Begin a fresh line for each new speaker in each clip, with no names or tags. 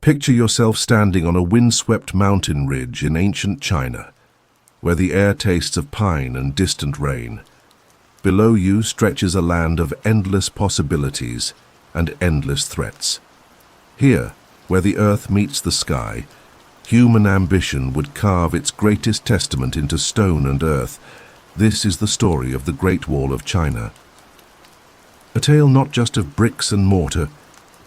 Picture yourself standing on a windswept mountain ridge in ancient China, where the air tastes of pine and distant rain. Below you stretches a land of endless possibilities and endless threats. Here, where the earth meets the sky, human ambition would carve its greatest testament into stone and earth. This is the story of the Great Wall of China. A tale not just of bricks and mortar,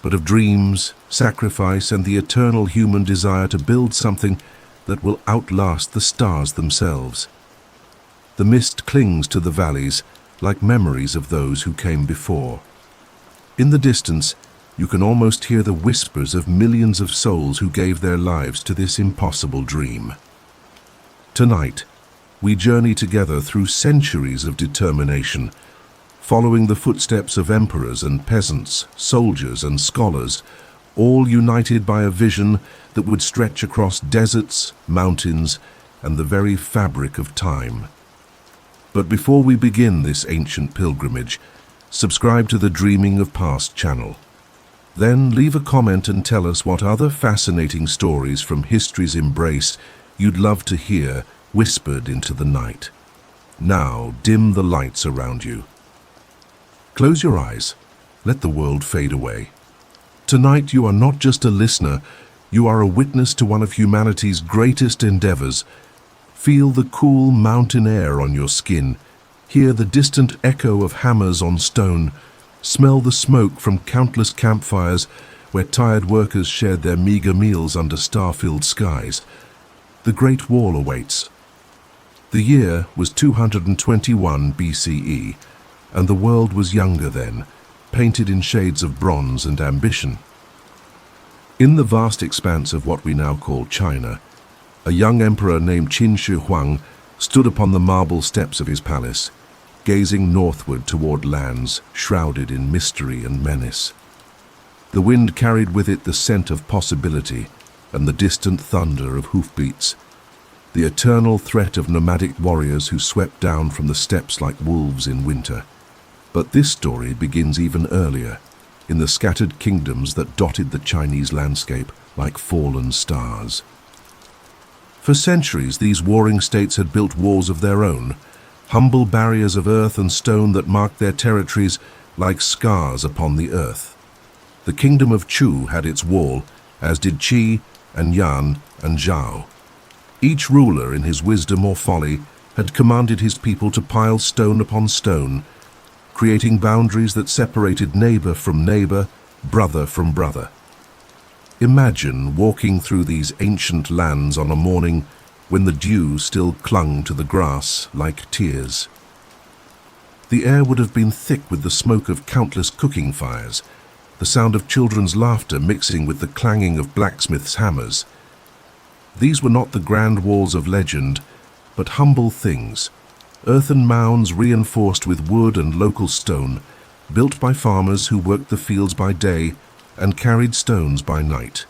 but of dreams, sacrifice, and the eternal human desire to build something that will outlast the stars themselves. The mist clings to the valleys like memories of those who came before. In the distance, you can almost hear the whispers of millions of souls who gave their lives to this impossible dream. Tonight, we journey together through centuries of determination, following the footsteps of emperors and peasants, soldiers and scholars, all united by a vision that would stretch across deserts, mountains, and the very fabric of time. But before we begin this ancient pilgrimage, subscribe to the Dreaming of Past channel. Then leave a comment and tell us what other fascinating stories from history's embrace you'd love to hear whispered into the night. Now, dim the lights around you. Close your eyes. Let the world fade away. Tonight you are not just a listener, you are a witness to one of humanity's greatest endeavors. Feel the cool mountain air on your skin. Hear the distant echo of hammers on stone. Smell the smoke from countless campfires where tired workers shared their meager meals under star-filled skies. The Great Wall awaits. The year was 221 BCE. And the world was younger then, painted in shades of bronze and ambition. In the vast expanse of what we now call China, a young emperor named Qin Shi Huang stood upon the marble steps of his palace, gazing northward toward lands shrouded in mystery and menace. The wind carried with it the scent of possibility and the distant thunder of hoofbeats, the eternal threat of nomadic warriors who swept down from the steppes like wolves in winter. But this story begins even earlier, in the scattered kingdoms that dotted the Chinese landscape like fallen stars. For centuries, these warring states had built walls of their own, humble barriers of earth and stone that marked their territories like scars upon the earth. The kingdom of Chu had its wall, as did Qi and Yan and Zhao. Each ruler, in his wisdom or folly, had commanded his people to pile stone upon stone, creating boundaries that separated neighbor from neighbor, brother from brother. Imagine walking through these ancient lands on a morning when the dew still clung to the grass like tears. The air would have been thick with the smoke of countless cooking fires, the sound of children's laughter mixing with the clanging of blacksmiths' hammers. These were not the grand walls of legend, but humble things, earthen mounds reinforced with wood and local stone, built by farmers who worked the fields by day and carried stones by night.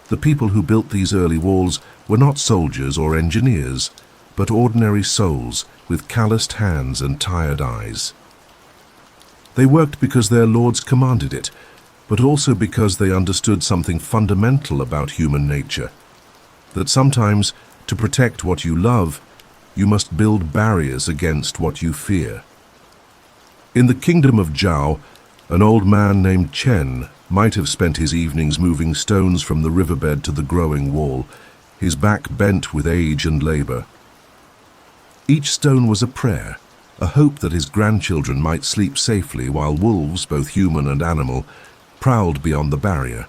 The people who built these early walls were not soldiers or engineers, but ordinary souls with calloused hands and tired eyes. They worked because their lords commanded it, but also because they understood something fundamental about human nature, that sometimes, to protect what you love, you must build barriers against what you fear. In the kingdom of Zhao, an old man named Chen might have spent his evenings moving stones from the riverbed to the growing wall, his back bent with age and labor. Each stone was a prayer, a hope that his grandchildren might sleep safely while wolves, both human and animal, prowled beyond the barrier.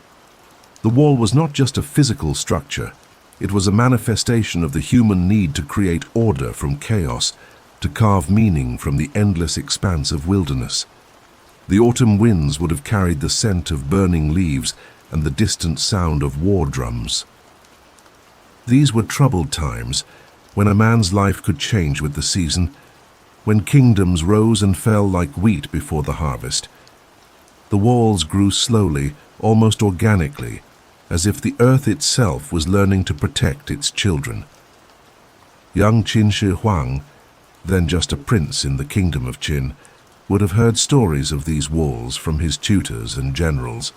The wall was not just a physical structure. It was a manifestation of the human need to create order from chaos, to carve meaning from the endless expanse of wilderness. The autumn winds would have carried the scent of burning leaves and the distant sound of war drums. These were troubled times, when a man's life could change with the season, when kingdoms rose and fell like wheat before the harvest. The walls grew slowly, almost organically, as if the earth itself was learning to protect its children. Young Qin Shi Huang, then just a prince in the kingdom of Qin, would have heard stories of these walls from his tutors and generals.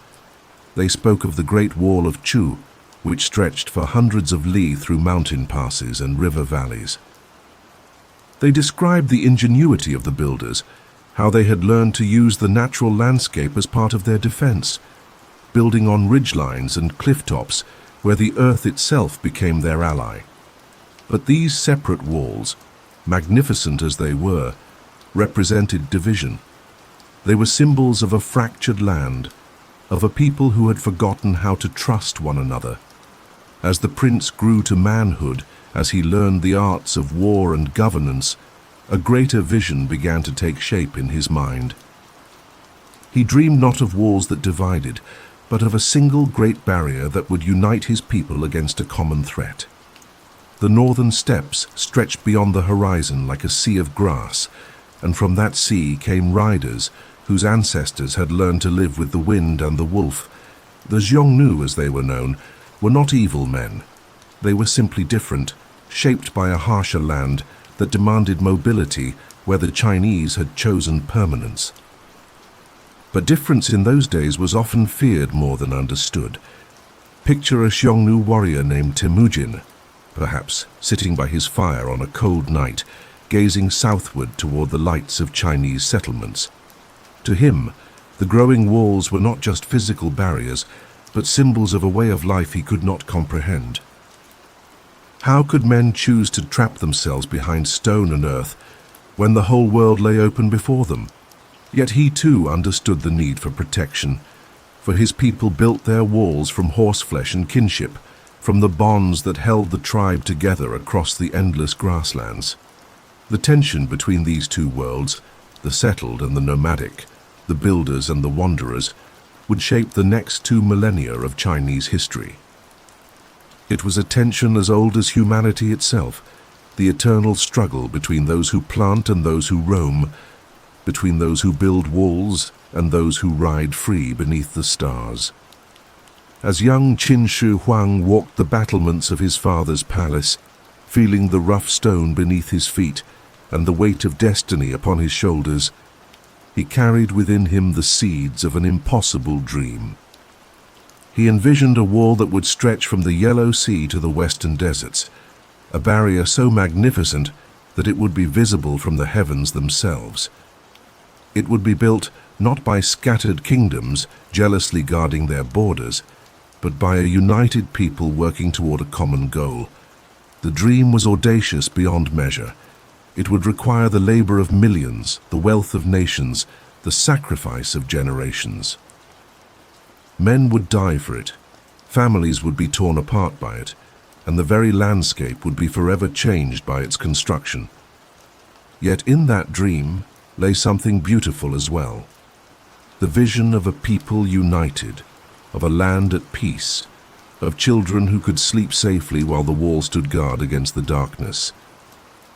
They spoke of the Great Wall of Chu, which stretched for hundreds of li through mountain passes and river valleys. They described the ingenuity of the builders, how they had learned to use the natural landscape as part of their defense, building on ridgelines and cliff tops where the earth itself became their ally. But these separate walls, magnificent as they were, represented division. They were symbols of a fractured land, of a people who had forgotten how to trust one another. As the prince grew to manhood, as he learned the arts of war and governance, a greater vision began to take shape in his mind. He dreamed not of walls that divided, but of a single great barrier that would unite his people against a common threat. The northern steppes stretched beyond the horizon like a sea of grass, and from that sea came riders whose ancestors had learned to live with the wind and the wolf. The Xiongnu, as they were known, were not evil men. They were simply different, shaped by a harsher land that demanded mobility where the Chinese had chosen permanence. But difference in those days was often feared more than understood. Picture a Xiongnu warrior named Temujin, perhaps sitting by his fire on a cold night, gazing southward toward the lights of Chinese settlements. To him, the growing walls were not just physical barriers, but symbols of a way of life he could not comprehend. How could men choose to trap themselves behind stone and earth when the whole world lay open before them? Yet he too understood the need for protection, for his people built their walls from horseflesh and kinship, from the bonds that held the tribe together across the endless grasslands. The tension between these two worlds, the settled and the nomadic, the builders and the wanderers, would shape the next 2 millennia of Chinese history. It was a tension as old as humanity itself, the eternal struggle between those who plant and those who roam, between those who build walls and those who ride free beneath the stars. As young Qin Shi Huang walked the battlements of his father's palace, feeling the rough stone beneath his feet and the weight of destiny upon his shoulders, he carried within him the seeds of an impossible dream. He envisioned a wall that would stretch from the Yellow Sea to the western deserts, a barrier so magnificent that it would be visible from the heavens themselves. It would be built not by scattered kingdoms jealously guarding their borders, but by a united people working toward a common goal. The dream was audacious beyond measure. It would require the labor of millions, the wealth of nations, the sacrifice of generations. Men would die for it, families would be torn apart by it, and the very landscape would be forever changed by its construction. Yet in that dream lay something beautiful as well. The vision of a people united, of a land at peace, of children who could sleep safely while the wall stood guard against the darkness.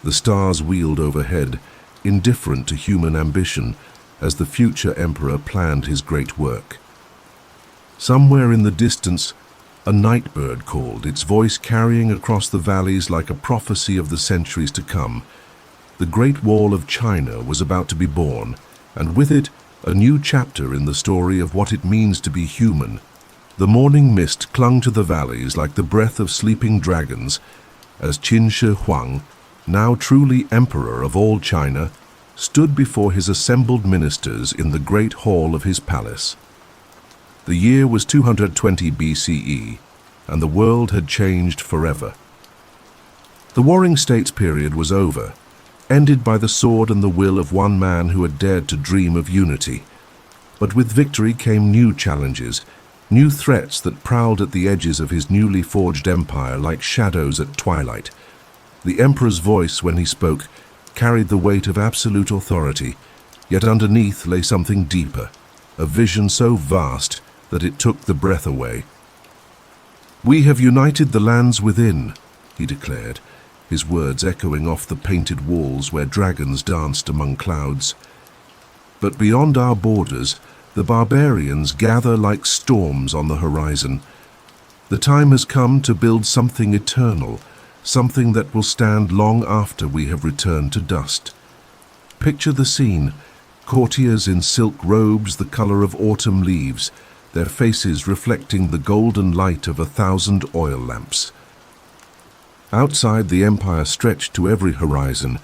The stars wheeled overhead, indifferent to human ambition, as the future emperor planned his great work. Somewhere in the distance, a night bird called, its voice carrying across the valleys like a prophecy of the centuries to come. The Great Wall of China was about to be born, and with it, a new chapter in the story of what it means to be human. The morning mist clung to the valleys like the breath of sleeping dragons, as Qin Shi Huang, now truly emperor of all China, stood before his assembled ministers in the great hall of his palace. The year was 220 BCE, and the world had changed forever. The Warring States period was over, ended by the sword and the will of one man who had dared to dream of unity. But with victory came new challenges, new threats that prowled at the edges of his newly forged empire like shadows at twilight. The emperor's voice, when he spoke, carried the weight of absolute authority, yet underneath lay something deeper, a vision so vast that it took the breath away. "We have united the lands within," he declared, his words echoing off the painted walls where dragons danced among clouds. "But beyond our borders, the barbarians gather like storms on the horizon. The time has come to build something eternal, something that will stand long after we have returned to dust. Picture the scene, courtiers in silk robes the color of autumn leaves, their faces reflecting the golden light of 1,000 oil lamps. Outside, the empire stretched to every horizon,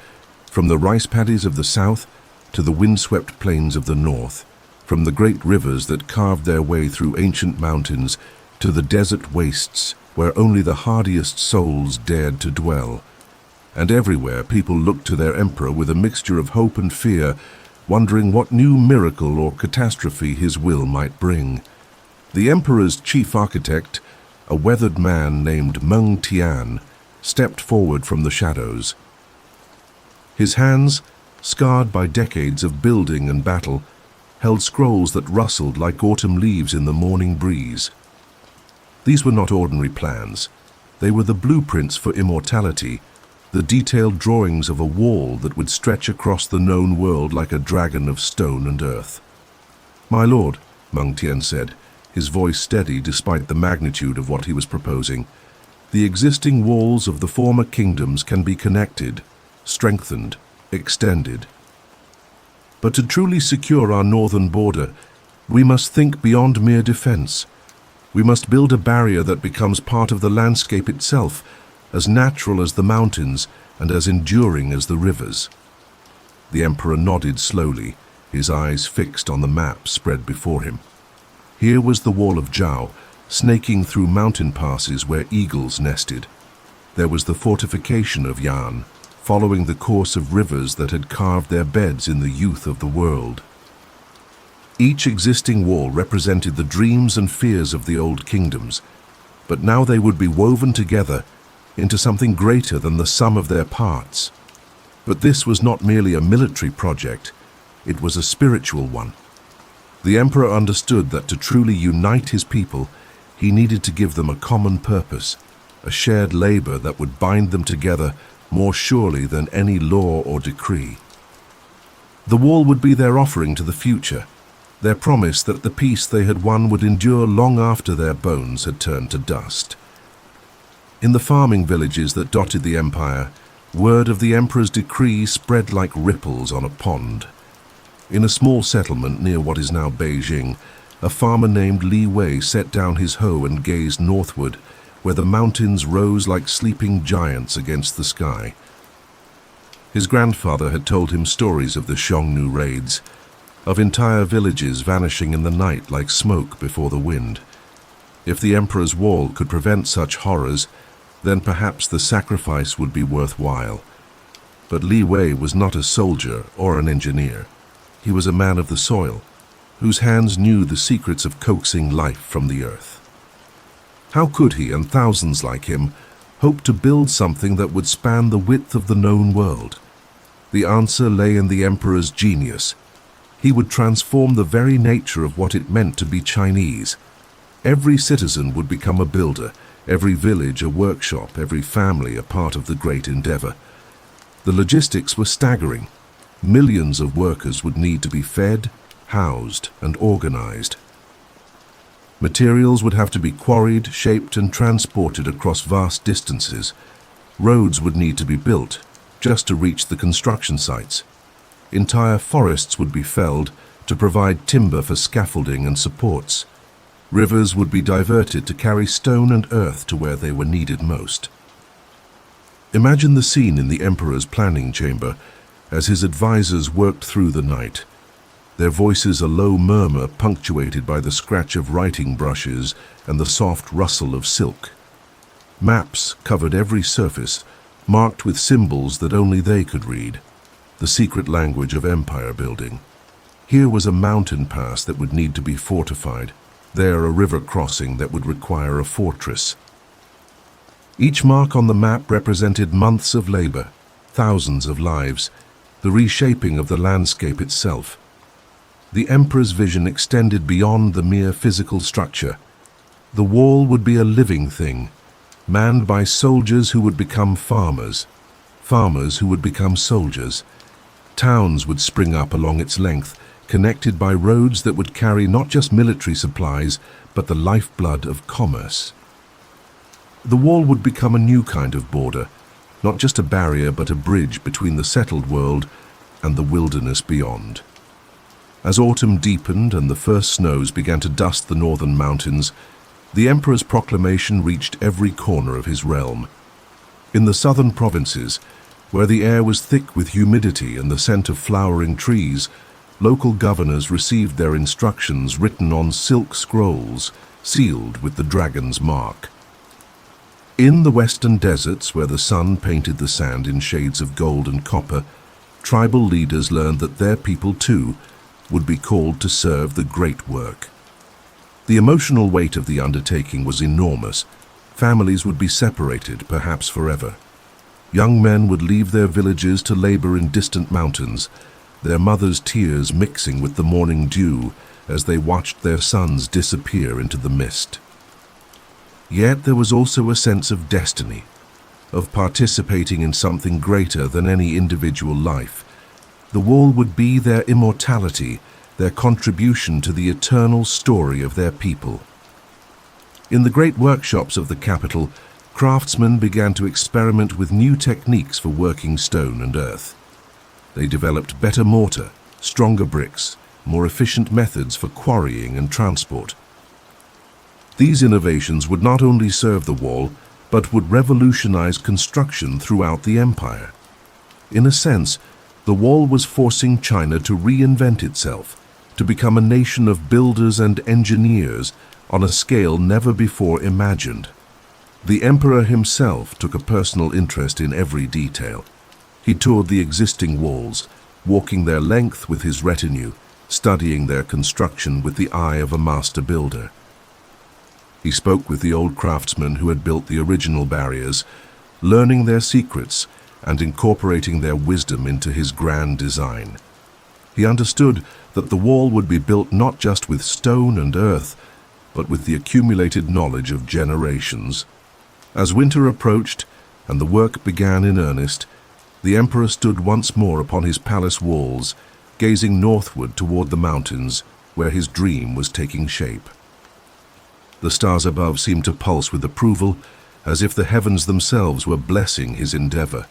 from the rice paddies of the south to the windswept plains of the north, from the great rivers that carved their way through ancient mountains to the desert wastes where only the hardiest souls dared to dwell. And everywhere people looked to their emperor with a mixture of hope and fear, wondering what new miracle or catastrophe his will might bring. The emperor's chief architect, a weathered man named Meng Tian, stepped forward from the shadows. His hands, scarred by decades of building and battle, held scrolls that rustled like autumn leaves in the morning breeze. These were not ordinary plans. They were the blueprints for immortality, the detailed drawings of a wall that would stretch across the known world like a dragon of stone and earth. "My lord," Meng Tian said, his voice steady despite the magnitude of what he was proposing, "the existing walls of the former kingdoms can be connected, strengthened, extended. But to truly secure our northern border, we must think beyond mere defense. We must build a barrier that becomes part of the landscape itself, as natural as the mountains and as enduring as the rivers." The emperor nodded slowly, his eyes fixed on the map spread before him. Here was the wall of Zhao, snaking through mountain passes where eagles nested. There was the fortification of Yan, following the course of rivers that had carved their beds in the youth of the world. Each existing wall represented the dreams and fears of the old kingdoms, but now they would be woven together into something greater than the sum of their parts. But this was not merely a military project, it was a spiritual one. The emperor understood that to truly unite his people, he needed to give them a common purpose, a shared labor that would bind them together more surely than any law or decree. The wall would be their offering to the future, their promise that the peace they had won would endure long after their bones had turned to dust. In the farming villages that dotted the empire, word of the emperor's decree spread like ripples on a pond. In a small settlement near what is now Beijing, a farmer named Li Wei set down his hoe and gazed northward, where the mountains rose like sleeping giants against the sky. His grandfather had told him stories of the Xiongnu raids, of entire villages vanishing in the night like smoke before the wind. If the emperor's wall could prevent such horrors, then perhaps the sacrifice would be worthwhile. But Li Wei was not a soldier or an engineer. He was a man of the soil, whose hands knew the secrets of coaxing life from the earth. How could he, and thousands like him, hope to build something that would span the width of the known world? The answer lay in the emperor's genius. He would transform the very nature of what it meant to be Chinese. Every citizen would become a builder, every village a workshop, every family a part of the great endeavor. The logistics were staggering. Millions of workers would need to be fed, housed, and organized. Materials would have to be quarried, shaped, and transported across vast distances. Roads would need to be built, just to reach the construction sites. Entire forests would be felled to provide timber for scaffolding and supports. Rivers would be diverted to carry stone and earth to where they were needed most. Imagine the scene in the emperor's planning chamber as his advisors worked through the night, their voices a low murmur punctuated by the scratch of writing brushes and the soft rustle of silk. Maps covered every surface, marked with symbols that only they could read, the secret language of empire building. Here was a mountain pass that would need to be fortified, there a river crossing that would require a fortress. Each mark on the map represented months of labor, thousands of lives, the reshaping of the landscape itself. The emperor's vision extended beyond the mere physical structure. The wall would be a living thing, manned by soldiers who would become farmers, farmers who would become soldiers. Towns would spring up along its length, connected by roads that would carry not just military supplies, but the lifeblood of commerce. The wall would become a new kind of border, not just a barrier but a bridge between the settled world and the wilderness beyond. As autumn deepened and the first snows began to dust the northern mountains, the emperor's proclamation reached every corner of his realm. In the southern provinces, where the air was thick with humidity and the scent of flowering trees, local governors received their instructions written on silk scrolls, sealed with the dragon's mark. In the western deserts, where the sun painted the sand in shades of gold and copper, tribal leaders learned that their people too would be called to serve the great work. The emotional weight of the undertaking was enormous. Families would be separated, perhaps forever. Young men would leave their villages to labor in distant mountains, their mothers' tears mixing with the morning dew as they watched their sons disappear into the mist. Yet there was also a sense of destiny, of participating in something greater than any individual life. The wall would be their immortality, their contribution to the eternal story of their people. In the great workshops of the capital, craftsmen began to experiment with new techniques for working stone and earth. They developed better mortar, stronger bricks, more efficient methods for quarrying and transport. These innovations would not only serve the wall, but would revolutionize construction throughout the empire. In a sense, the wall was forcing China to reinvent itself, to become a nation of builders and engineers on a scale never before imagined. The emperor himself took a personal interest in every detail. He toured the existing walls, walking their length with his retinue, studying their construction with the eye of a master builder. He spoke with the old craftsmen who had built the original barriers, learning their secrets and incorporating their wisdom into his grand design. He understood that the wall would be built not just with stone and earth, but with the accumulated knowledge of generations. As winter approached and the work began in earnest, the emperor stood once more upon his palace walls, gazing northward toward the mountains where his dream was taking shape. The stars above seemed to pulse with approval, as if the heavens themselves were blessing his endeavor.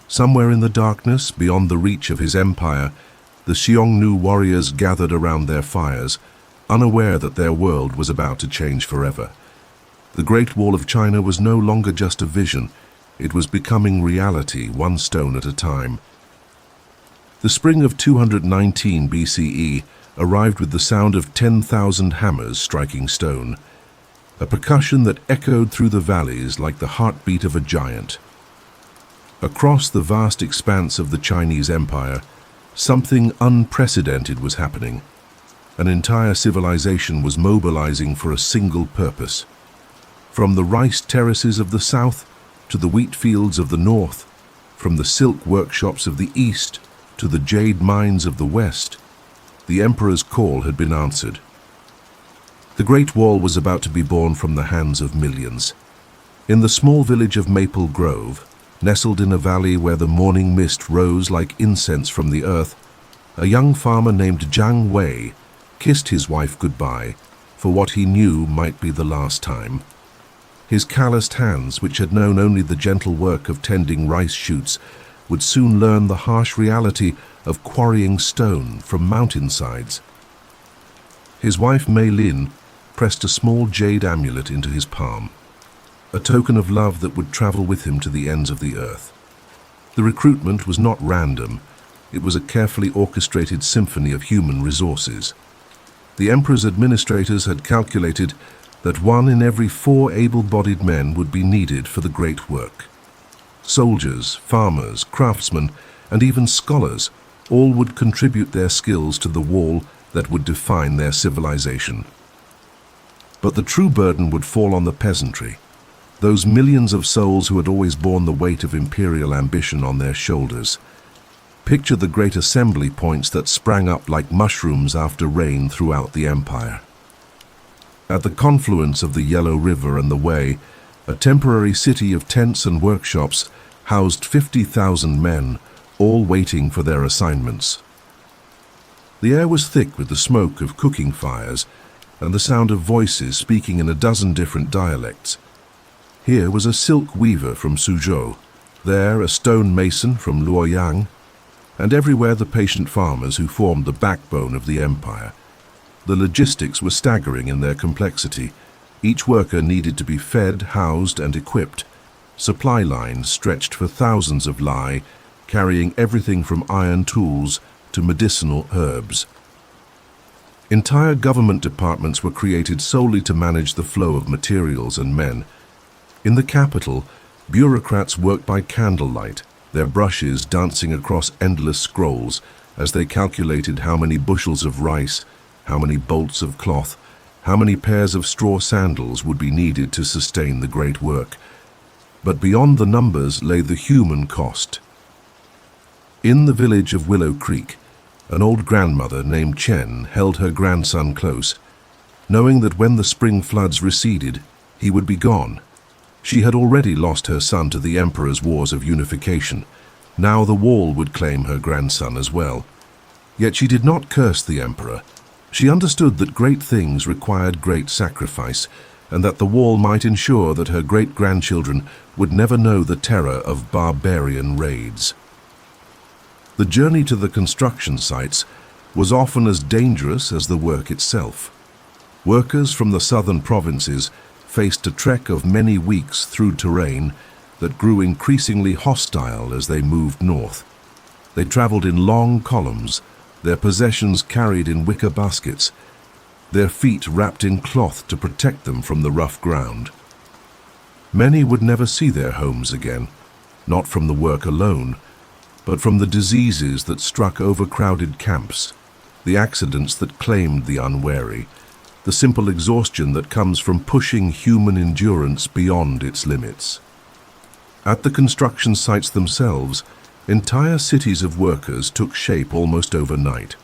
Somewhere in the darkness, beyond the reach of his empire, the Xiongnu warriors gathered around their fires, unaware that their world was about to change forever. The Great Wall of China was no longer just a vision. It was becoming reality, one stone at a time. The spring of 219 BCE arrived with the sound of 10,000 hammers striking stone, a percussion that echoed through the valleys like the heartbeat of a giant. Across the vast expanse of the Chinese Empire, something unprecedented was happening. An entire civilization was mobilizing for a single purpose. From the rice terraces of the south to the wheat fields of the north, from the silk workshops of the east to the jade mines of the west, the emperor's call had been answered. The Great Wall was about to be born from the hands of millions. In the small village of Maple Grove, nestled in a valley where the morning mist rose like incense from the earth, a young farmer named Jiang Wei kissed his wife goodbye for what he knew might be the last time. His calloused hands, which had known only the gentle work of tending rice shoots, would soon learn the harsh reality of quarrying stone from mountainsides. His wife Mei Lin pressed a small jade amulet into his palm, a token of love that would travel with him to the ends of the earth. The recruitment was not random. It was a carefully orchestrated symphony of human resources. The emperor's administrators had calculated that 1 in every 4 able-bodied men would be needed for the great work. Soldiers, farmers, craftsmen, and even scholars all would contribute their skills to the wall that would define their civilization. But the true burden would fall on the peasantry, those millions of souls who had always borne the weight of imperial ambition on their shoulders. Picture the great assembly points that sprang up like mushrooms after rain throughout the empire. At the confluence of the Yellow River and the Wei, a temporary city of tents and workshops housed 50,000 men, all waiting for their assignments. The air was thick with the smoke of cooking fires and the sound of voices speaking in a dozen different dialects. Here was a silk weaver from Suzhou, there a stone mason from Luoyang, and everywhere the patient farmers who formed the backbone of the empire. The logistics were staggering in their complexity. Each worker needed to be fed, housed, and equipped. Supply lines stretched for thousands of li, carrying everything from iron tools to medicinal herbs. Entire government departments were created solely to manage the flow of materials and men. In the capital, bureaucrats worked by candlelight, their brushes dancing across endless scrolls as they calculated how many bushels of rice, how many bolts of cloth, how many pairs of straw sandals would be needed to sustain the great work. But beyond the numbers lay the human cost. In the village of Willow Creek, an old grandmother named Chen held her grandson close, knowing that when the spring floods receded, he would be gone. She had already lost her son to the Emperor's wars of unification. Now the wall would claim her grandson as well. Yet she did not curse the Emperor. She understood that great things required great sacrifice, and that the wall might ensure that her great-grandchildren would never know the terror of barbarian raids. The journey to the construction sites was often as dangerous as the work itself. Workers from the southern provinces faced a trek of many weeks through terrain that grew increasingly hostile as they moved north. They traveled in long columns, their possessions carried in wicker baskets, their feet wrapped in cloth to protect them from the rough ground. Many would never see their homes again, not from the work alone, but from the diseases that struck overcrowded camps, the accidents that claimed the unwary, the simple exhaustion that comes from pushing human endurance beyond its limits. At the construction sites themselves, entire cities of workers took shape almost overnight.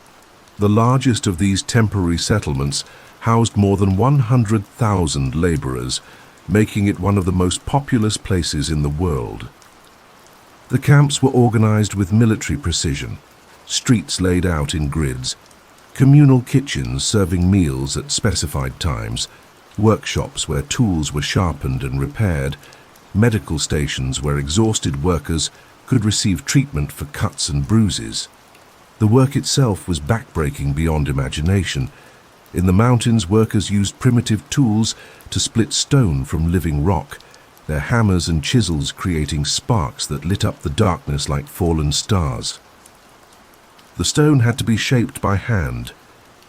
The largest of these temporary settlements housed more than 100,000 laborers, making it one of the most populous places in the world. The camps were organized with military precision, streets laid out in grids, communal kitchens serving meals at specified times, workshops where tools were sharpened and repaired, medical stations where exhausted workers could receive treatment for cuts and bruises. The work itself was backbreaking beyond imagination. In the mountains, workers used primitive tools to split stone from living rock, their hammers and chisels creating sparks that lit up the darkness like fallen stars. The stone had to be shaped by hand,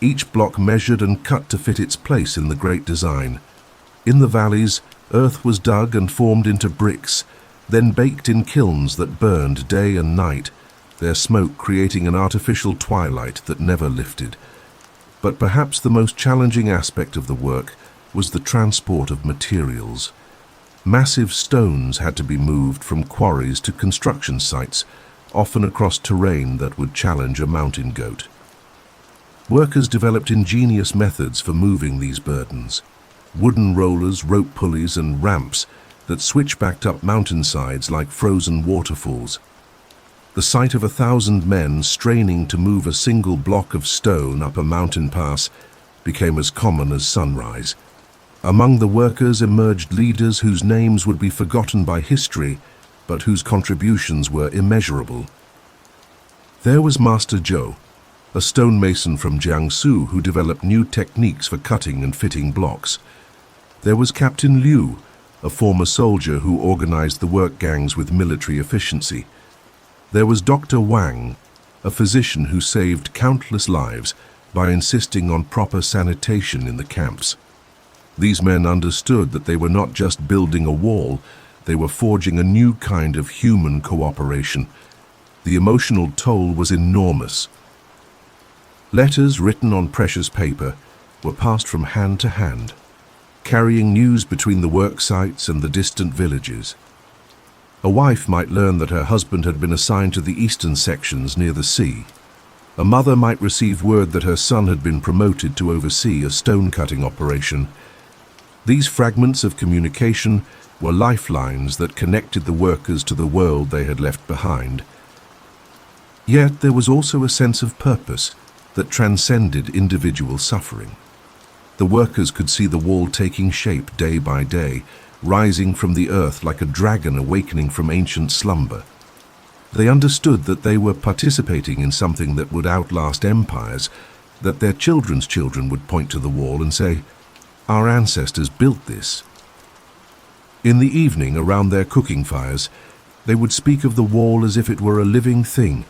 each block measured and cut to fit its place in the great design. In the valleys, earth was dug and formed into bricks, then baked in kilns that burned day and night, their smoke creating an artificial twilight that never lifted. But perhaps the most challenging aspect of the work was the transport of materials. Massive stones had to be moved from quarries to construction sites, often across terrain that would challenge a mountain goat. Workers developed ingenious methods for moving these burdens. Wooden rollers, rope pulleys, and ramps that switchbacked up mountainsides like frozen waterfalls. The sight of 1,000 men straining to move a single block of stone up a mountain pass became as common as sunrise. Among the workers emerged leaders whose names would be forgotten by history, but whose contributions were immeasurable. There was Master Zhou, a stonemason from Jiangsu who developed new techniques for cutting and fitting blocks. There was Captain Liu, a former soldier who organized the work gangs with military efficiency. There was Dr. Wang, a physician who saved countless lives by insisting on proper sanitation in the camps. These men understood that they were not just building a wall, they were forging a new kind of human cooperation. The emotional toll was enormous. Letters written on precious paper were passed from hand to hand, carrying news between the work sites and the distant villages. A wife might learn that her husband had been assigned to the eastern sections near the sea. A mother might receive word that her son had been promoted to oversee a stone-cutting operation. These fragments of communication were lifelines that connected the workers to the world they had left behind. Yet there was also a sense of purpose that transcended individual suffering. The workers could see the wall taking shape day by day, rising from the earth like a dragon awakening from ancient slumber. They understood that they were participating in something that would outlast empires, that their children's children would point to the wall and say, "Our ancestors built this." In the evening, around their cooking fires, they would speak of the wall as if it were a living thing,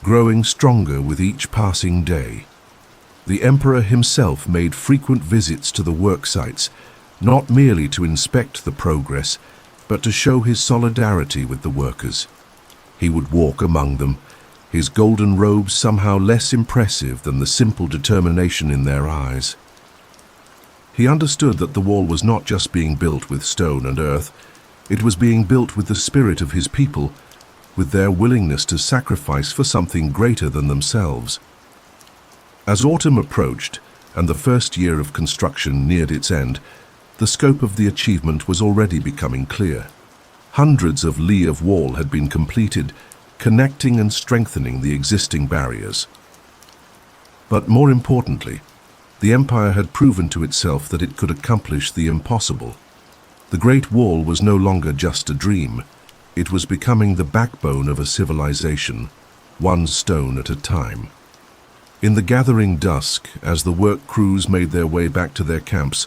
growing stronger with each passing day. The emperor himself made frequent visits to the work sites, not merely to inspect the progress, but to show his solidarity with the workers. He would walk among them, his golden robes somehow less impressive than the simple determination in their eyes. He understood that the wall was not just being built with stone and earth, it was being built with the spirit of his people, with their willingness to sacrifice for something greater than themselves. As autumn approached and the first year of construction neared its end, the scope of the achievement was already becoming clear. Hundreds of li of wall had been completed, connecting and strengthening the existing barriers. But more importantly, the empire had proven to itself that it could accomplish the impossible. The Great Wall was no longer just a dream. It was becoming the backbone of a civilization, one stone at a time. In the gathering dusk, as the work crews made their way back to their camps,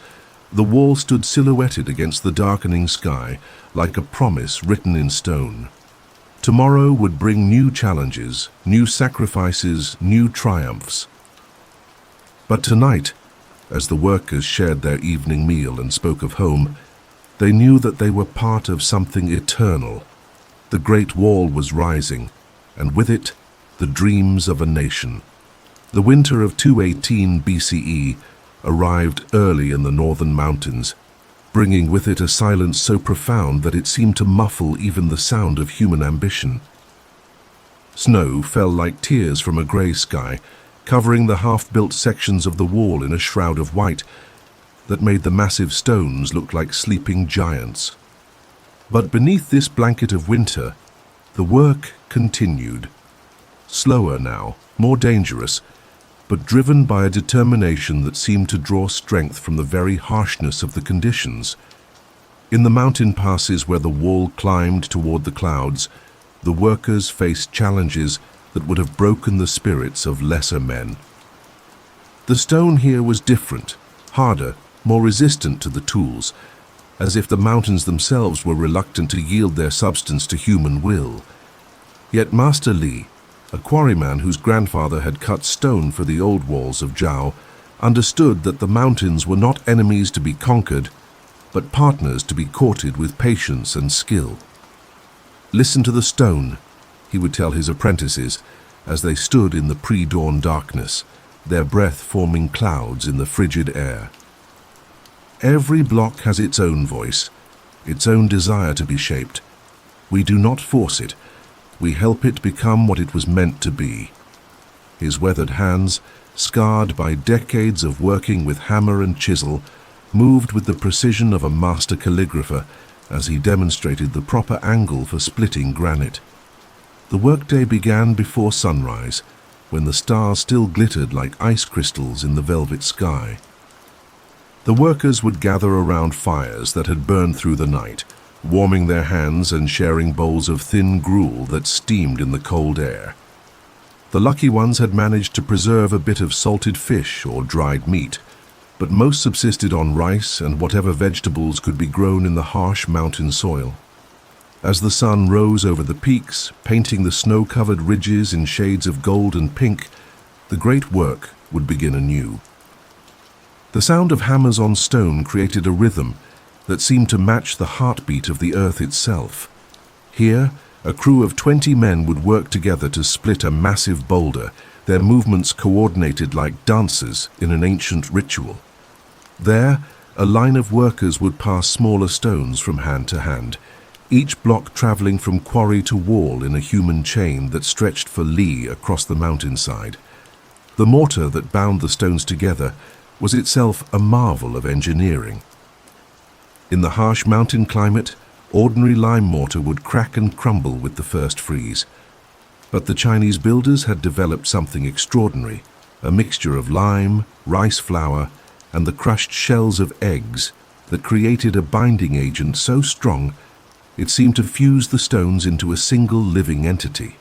the wall stood silhouetted against the darkening sky like a promise written in stone. Tomorrow would bring new challenges, new sacrifices, new triumphs. But tonight, as the workers shared their evening meal and spoke of home, they knew that they were part of something eternal. The Great Wall was rising, and with it, the dreams of a nation. The winter of 218 BCE arrived early in the northern mountains, bringing with it a silence so profound that it seemed to muffle even the sound of human ambition. Snow fell like tears from a grey sky, covering the half-built sections of the wall in a shroud of white that made the massive stones look like sleeping giants. But beneath this blanket of winter, the work continued. Slower now, more dangerous, but driven by a determination that seemed to draw strength from the very harshness of the conditions. In the mountain passes where the wall climbed toward the clouds, the workers faced challenges that would have broken the spirits of lesser men. The stone here was different, harder, more resistant to the tools, as if the mountains themselves were reluctant to yield their substance to human will. Yet Master Li, a quarryman whose grandfather had cut stone for the old walls of Zhao, understood that the mountains were not enemies to be conquered, but partners to be courted with patience and skill. "Listen to the stone," he would tell his apprentices as they stood in the pre-dawn darkness, their breath forming clouds in the frigid air. Every block has its own voice, its own desire to be shaped. We do not force it. We help it become what it was meant to be. His weathered hands, scarred by decades of working with hammer and chisel, moved with the precision of a master calligrapher as he demonstrated the proper angle for splitting granite. The workday began before sunrise, when the stars still glittered like ice crystals in the velvet sky. The workers would gather around fires that had burned through the night, warming their hands and sharing bowls of thin gruel that steamed in the cold air. The lucky ones had managed to preserve a bit of salted fish or dried meat, but most subsisted on rice and whatever vegetables could be grown in the harsh mountain soil. As the sun rose over the peaks, painting the snow-covered ridges in shades of gold and pink, the great work would begin anew. The sound of hammers on stone created a rhythm that seemed to match the heartbeat of the earth itself. Here, a crew of 20 men would work together to split a massive boulder, their movements coordinated like dancers in an ancient ritual. There, a line of workers would pass smaller stones from hand to hand, each block traveling from quarry to wall in a human chain that stretched for li across the mountainside. The mortar that bound the stones together was itself a marvel of engineering. In the harsh mountain climate, ordinary lime mortar would crack and crumble with the first freeze. But the Chinese builders had developed something extraordinary, a mixture of lime, rice flour, and the crushed shells of eggs that created a binding agent so strong It seemed to fuse the stones into a single living entity.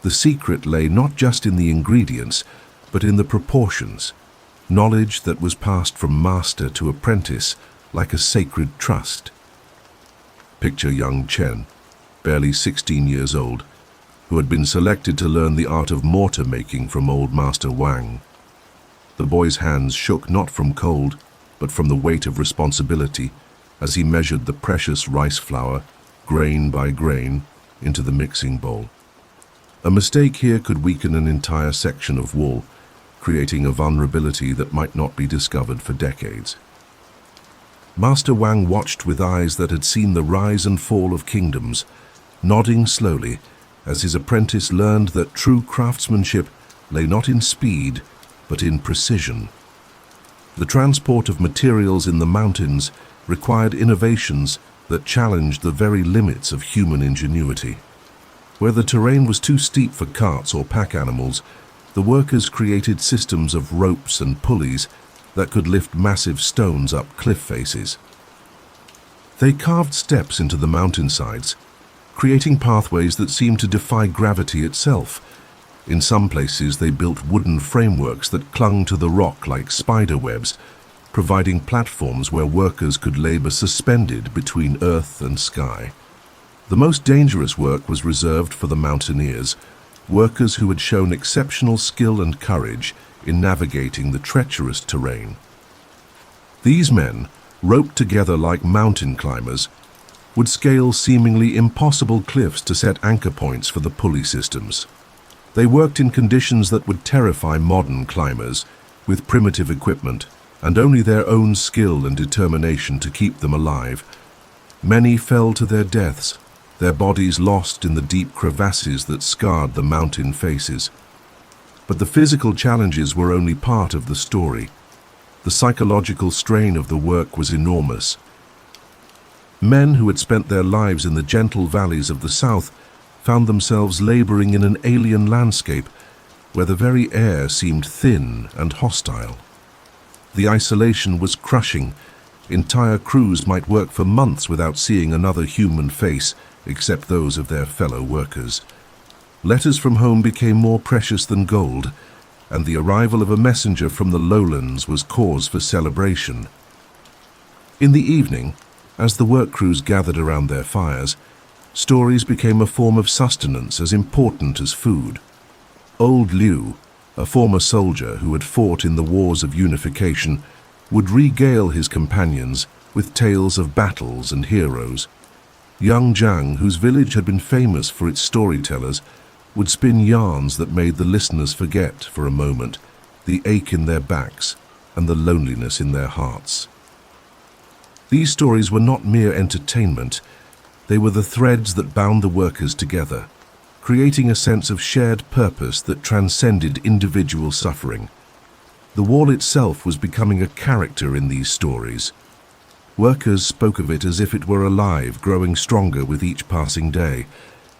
The secret lay not just in the ingredients, but in the proportions, knowledge that was passed from master to apprentice like a sacred trust. Picture young Chen, barely 16 years old, who had been selected to learn the art of mortar making from old master Wang. The boy's hands shook not from cold, but from the weight of responsibility as he measured the precious rice flour, grain by grain, into the mixing bowl. A mistake here could weaken an entire section of wall, creating a vulnerability that might not be discovered for decades. Master Wang watched with eyes that had seen the rise and fall of kingdoms, nodding slowly as his apprentice learned that true craftsmanship lay not in speed, but in precision. The transport of materials in the mountains required innovations that challenged the very limits of human ingenuity. Where the terrain was too steep for carts or pack animals, the workers created systems of ropes and pulleys that could lift massive stones up cliff faces. They carved steps into the mountainsides, creating pathways that seemed to defy gravity itself. In some places, they built wooden frameworks that clung to the rock like spider webs, providing platforms where workers could labor suspended between earth and sky. The most dangerous work was reserved for the mountaineers, workers who had shown exceptional skill and courage in navigating the treacherous terrain. These men, roped together like mountain climbers, would scale seemingly impossible cliffs to set anchor points for the pulley systems. They worked in conditions that would terrify modern climbers, with primitive equipment and only their own skill and determination to keep them alive. Many fell to their deaths, their bodies lost in the deep crevasses that scarred the mountain faces. But the physical challenges were only part of the story. The psychological strain of the work was enormous. Men who had spent their lives in the gentle valleys of the south found themselves laboring in an alien landscape where the very air seemed thin and hostile. The isolation was crushing. Entire crews might work for months without seeing another human face except those of their fellow workers. Letters from home became more precious than gold, and the arrival of a messenger from the lowlands was cause for celebration. In the evening, as the work crews gathered around their fires, stories became a form of sustenance as important as food. Old Liu, a former soldier who had fought in the wars of unification, would regale his companions with tales of battles and heroes. Young Zhang, whose village had been famous for its storytellers, would spin yarns that made the listeners forget, for a moment, the ache in their backs and the loneliness in their hearts. These stories were not mere entertainment. They were the threads that bound the workers together, creating a sense of shared purpose that transcended individual suffering. The wall itself was becoming a character in these stories. Workers spoke of it as if it were alive, growing stronger with each passing day.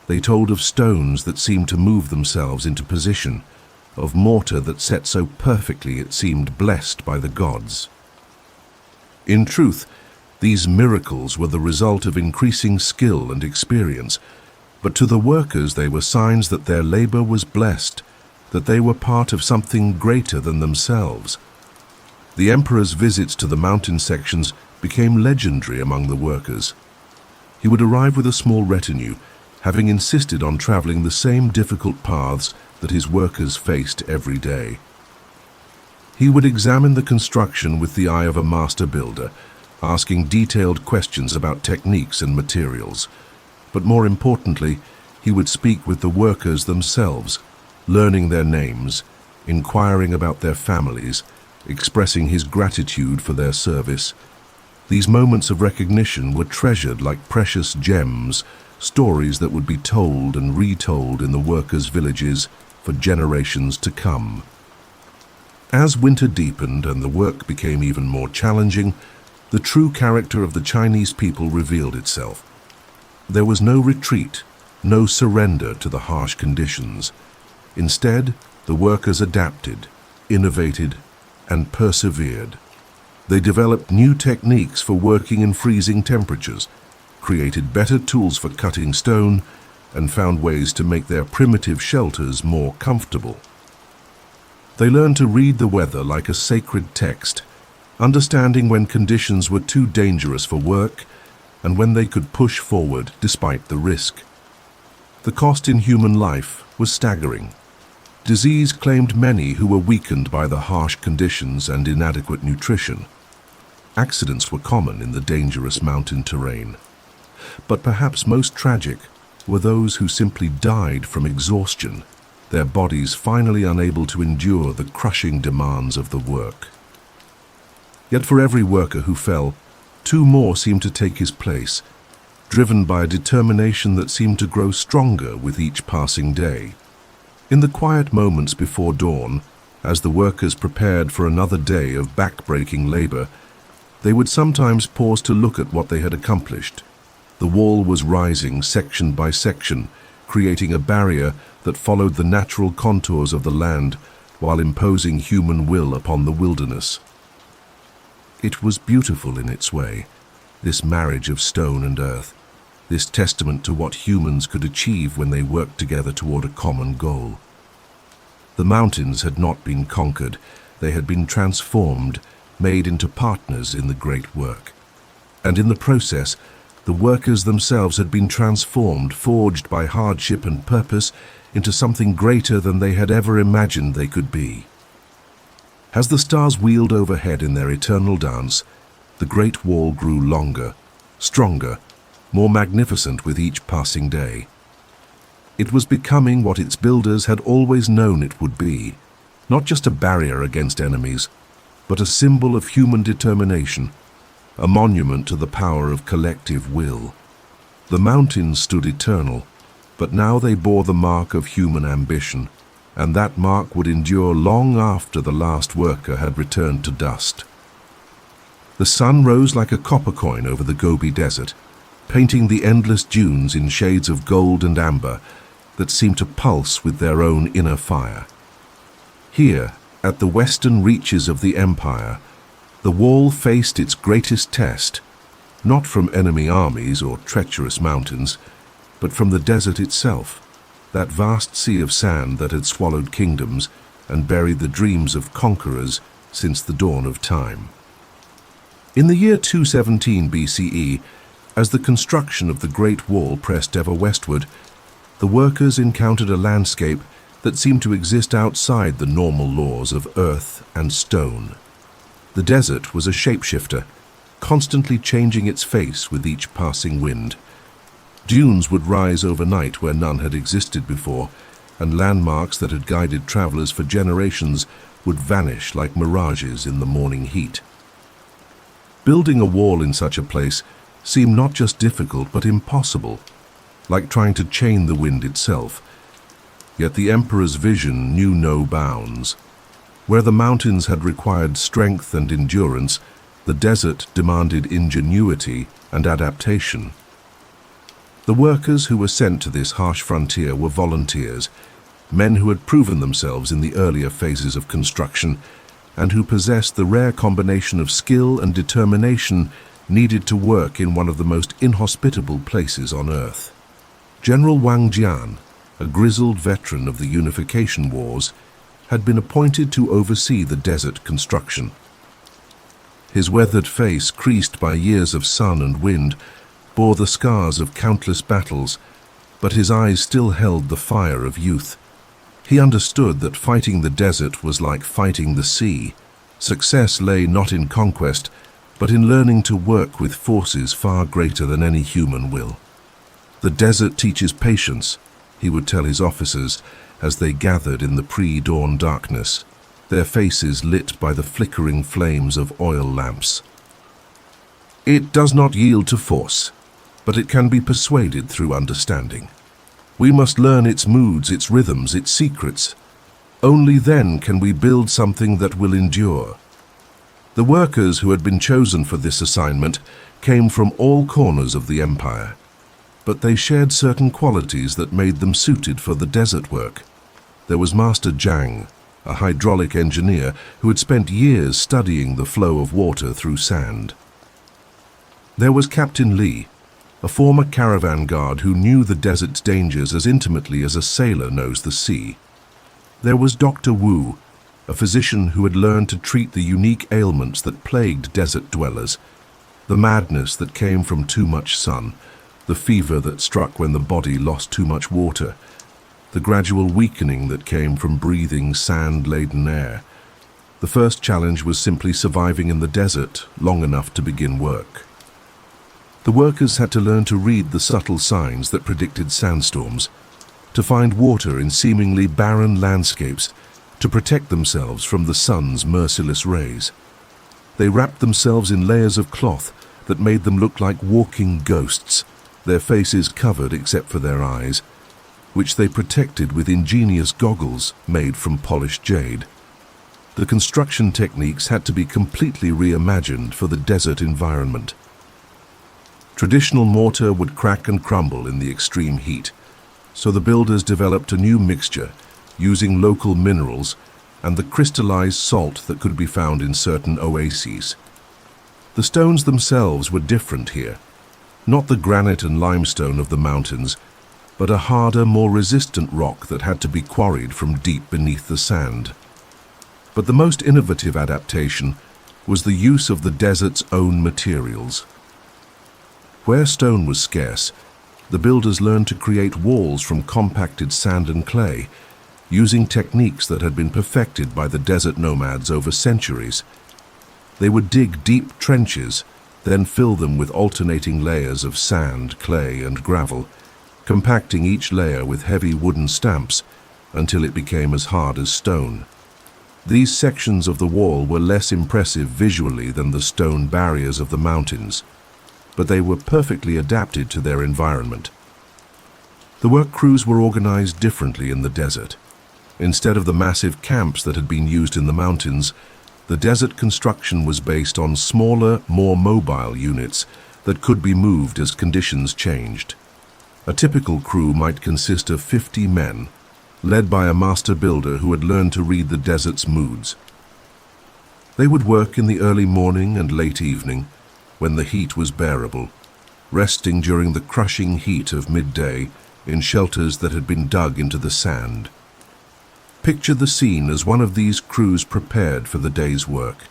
They told of stones that seemed to move themselves into position, of mortar that set so perfectly it seemed blessed by the gods. In truth, these miracles were the result of increasing skill and experience, but to the workers they were signs that their labor was blessed, that they were part of something greater than themselves. The emperor's visits to the mountain sections became legendary among the workers. He would arrive with a small retinue, having insisted on traveling the same difficult paths that his workers faced every day. He would examine the construction with the eye of a master builder, asking detailed questions about techniques and materials. But more importantly, he would speak with the workers themselves, learning their names, inquiring about their families, expressing his gratitude for their service. These moments of recognition were treasured like precious gems, stories that would be told and retold in the workers' villages for generations to come. As winter deepened and the work became even more challenging, the true character of the Chinese people revealed itself. There was no retreat, no surrender to the harsh conditions. Instead, the workers adapted, innovated, and persevered. They developed new techniques for working in freezing temperatures, created better tools for cutting stone and found ways to make their primitive shelters more comfortable. They learned to read the weather like a sacred text, understanding when conditions were too dangerous for work and when they could push forward despite the risk. The cost in human life was staggering. Disease claimed many who were weakened by the harsh conditions and inadequate nutrition. Accidents were common in the dangerous mountain terrain. But perhaps most tragic were those who simply died from exhaustion, their bodies finally unable to endure the crushing demands of the work. Yet for every worker who fell, two more seemed to take his place, driven by a determination that seemed to grow stronger with each passing day. In the quiet moments before dawn, as the workers prepared for another day of back-breaking labor, they would sometimes pause to look at what they had accomplished. The wall was rising section by section, creating a barrier that followed the natural contours of the land while imposing human will upon the wilderness. It was beautiful in its way, this marriage of stone and earth, this testament to what humans could achieve when they worked together toward a common goal. The mountains had not been conquered, they had been transformed, made into partners in the great work. And in the process, the workers themselves had been transformed, forged by hardship and purpose, into something greater than they had ever imagined they could be. As the stars wheeled overhead in their eternal dance, the Great Wall grew longer, stronger, more magnificent with each passing day. It was becoming what its builders had always known it would be, not just a barrier against enemies, but a symbol of human determination, a monument to the power of collective will. The mountains stood eternal, but now they bore the mark of human ambition, and that mark would endure long after the last worker had returned to dust. The sun rose like a copper coin over the Gobi Desert, painting the endless dunes in shades of gold and amber that seemed to pulse with their own inner fire. Here, at the western reaches of the empire, the wall faced its greatest test, not from enemy armies or treacherous mountains, but from the desert itself, that vast sea of sand that had swallowed kingdoms and buried the dreams of conquerors since the dawn of time. In the year 217 BCE, as the construction of the Great Wall pressed ever westward, the workers encountered a landscape that seemed to exist outside the normal laws of earth and stone. The desert was a shapeshifter, constantly changing its face with each passing wind. Dunes would rise overnight where none had existed before, and landmarks that had guided travelers for generations would vanish like mirages in the morning heat. Building a wall in such a place seemed not just difficult but impossible, like trying to chain the wind itself. Yet the emperor's vision knew no bounds. Where the mountains had required strength and endurance, the desert demanded ingenuity and adaptation. The workers who were sent to this harsh frontier were volunteers, men who had proven themselves in the earlier phases of construction and who possessed the rare combination of skill and determination needed to work in one of the most inhospitable places on earth. General Wang Jian, a grizzled veteran of the Unification Wars, had been appointed to oversee the desert construction. His weathered face, creased by years of sun and wind, bore the scars of countless battles, but his eyes still held the fire of youth. He understood that fighting the desert was like fighting the sea. Success lay not in conquest, but in learning to work with forces far greater than any human will. The desert teaches patience, he would tell his officers as they gathered in the pre-dawn darkness, their faces lit by the flickering flames of oil lamps. It does not yield to force, but it can be persuaded through understanding. We must learn its moods, its rhythms, its secrets. Only then can we build something that will endure. The workers who had been chosen for this assignment came from all corners of the empire, but they shared certain qualities that made them suited for the desert work. There was Master Zhang, a hydraulic engineer who had spent years studying the flow of water through sand. There was Captain Li, a former caravan guard who knew the desert's dangers as intimately as a sailor knows the sea. There was Dr. Wu, a physician who had learned to treat the unique ailments that plagued desert dwellers, the madness that came from too much sun, the fever that struck when the body lost too much water, the gradual weakening that came from breathing sand-laden air. The first challenge was simply surviving in the desert long enough to begin work. The workers had to learn to read the subtle signs that predicted sandstorms, to find water in seemingly barren landscapes, to protect themselves from the sun's merciless rays. They wrapped themselves in layers of cloth that made them look like walking ghosts, their faces covered except for their eyes, which they protected with ingenious goggles made from polished jade. The construction techniques had to be completely reimagined for the desert environment. Traditional mortar would crack and crumble in the extreme heat, so the builders developed a new mixture using local minerals and the crystallized salt that could be found in certain oases. The stones themselves were different here, not the granite and limestone of the mountains, but a harder, more resistant rock that had to be quarried from deep beneath the sand. But the most innovative adaptation was the use of the desert's own materials. Where stone was scarce, the builders learned to create walls from compacted sand and clay, using techniques that had been perfected by the desert nomads over centuries. They would dig deep trenches, then fill them with alternating layers of sand, clay, and gravel, compacting each layer with heavy wooden stamps until it became as hard as stone. These sections of the wall were less impressive visually than the stone barriers of the mountains, but they were perfectly adapted to their environment. The work crews were organized differently in the desert. Instead of the massive camps that had been used in the mountains, the desert construction was based on smaller, more mobile units that could be moved as conditions changed. A typical crew might consist of 50 men, led by a master builder who had learned to read the desert's moods. They would work in the early morning and late evening, when the heat was bearable, resting during the crushing heat of midday in shelters that had been dug into the sand. Picture the scene as one of these crews prepared for the day's work.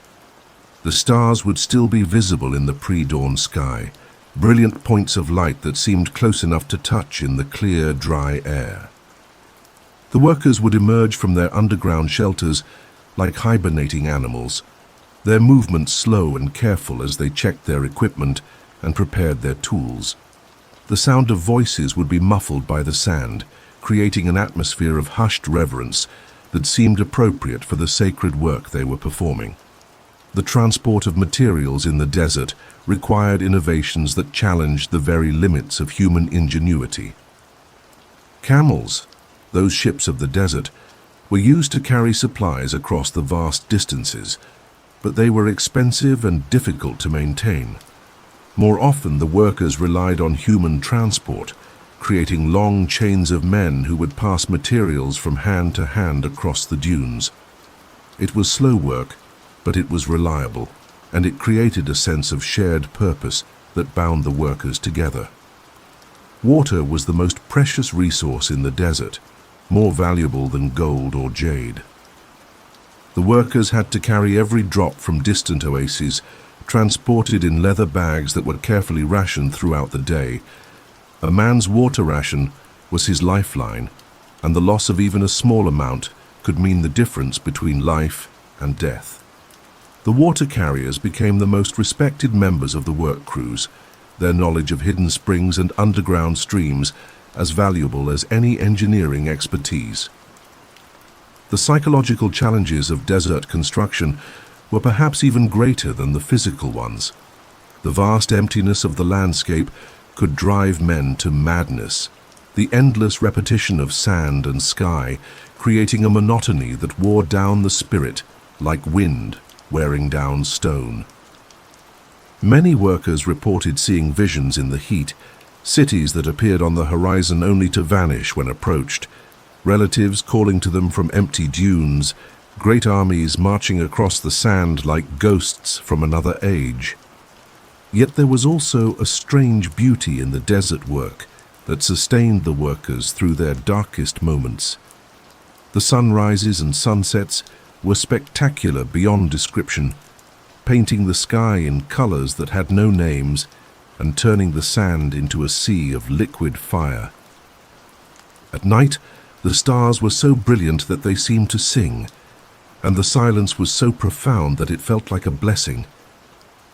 The stars would still be visible in the pre-dawn sky, brilliant points of light that seemed close enough to touch in the clear, dry air. The workers would emerge from their underground shelters like hibernating animals, their movements slow and careful as they checked their equipment and prepared their tools. The sound of voices would be muffled by the sand, creating an atmosphere of hushed reverence that seemed appropriate for the sacred work they were performing. The transport of materials in the desert required innovations that challenged the very limits of human ingenuity. Camels, those ships of the desert, were used to carry supplies across the vast distances, but they were expensive and difficult to maintain. More often, the workers relied on human transport, creating long chains of men who would pass materials from hand to hand across the dunes. It was slow work, but it was reliable, and it created a sense of shared purpose that bound the workers together. Water was the most precious resource in the desert, more valuable than gold or jade. The workers had to carry every drop from distant oases, transported in leather bags that were carefully rationed throughout the day. A man's water ration was his lifeline, and the loss of even a small amount could mean the difference between life and death. The water carriers became the most respected members of the work crews, their knowledge of hidden springs and underground streams as valuable as any engineering expertise. The psychological challenges of desert construction were perhaps even greater than the physical ones. The vast emptiness of the landscape could drive men to madness, the endless repetition of sand and sky creating a monotony that wore down the spirit like wind wearing down stone. Many workers reported seeing visions in the heat, cities that appeared on the horizon only to vanish when approached, relatives calling to them from empty dunes, great armies marching across the sand like ghosts from another age. Yet there was also a strange beauty in the desert work that sustained the workers through their darkest moments. The sunrises and sunsets were spectacular beyond description, painting the sky in colors that had no names and turning the sand into a sea of liquid fire. At night, the stars were so brilliant that they seemed to sing, and the silence was so profound that it felt like a blessing.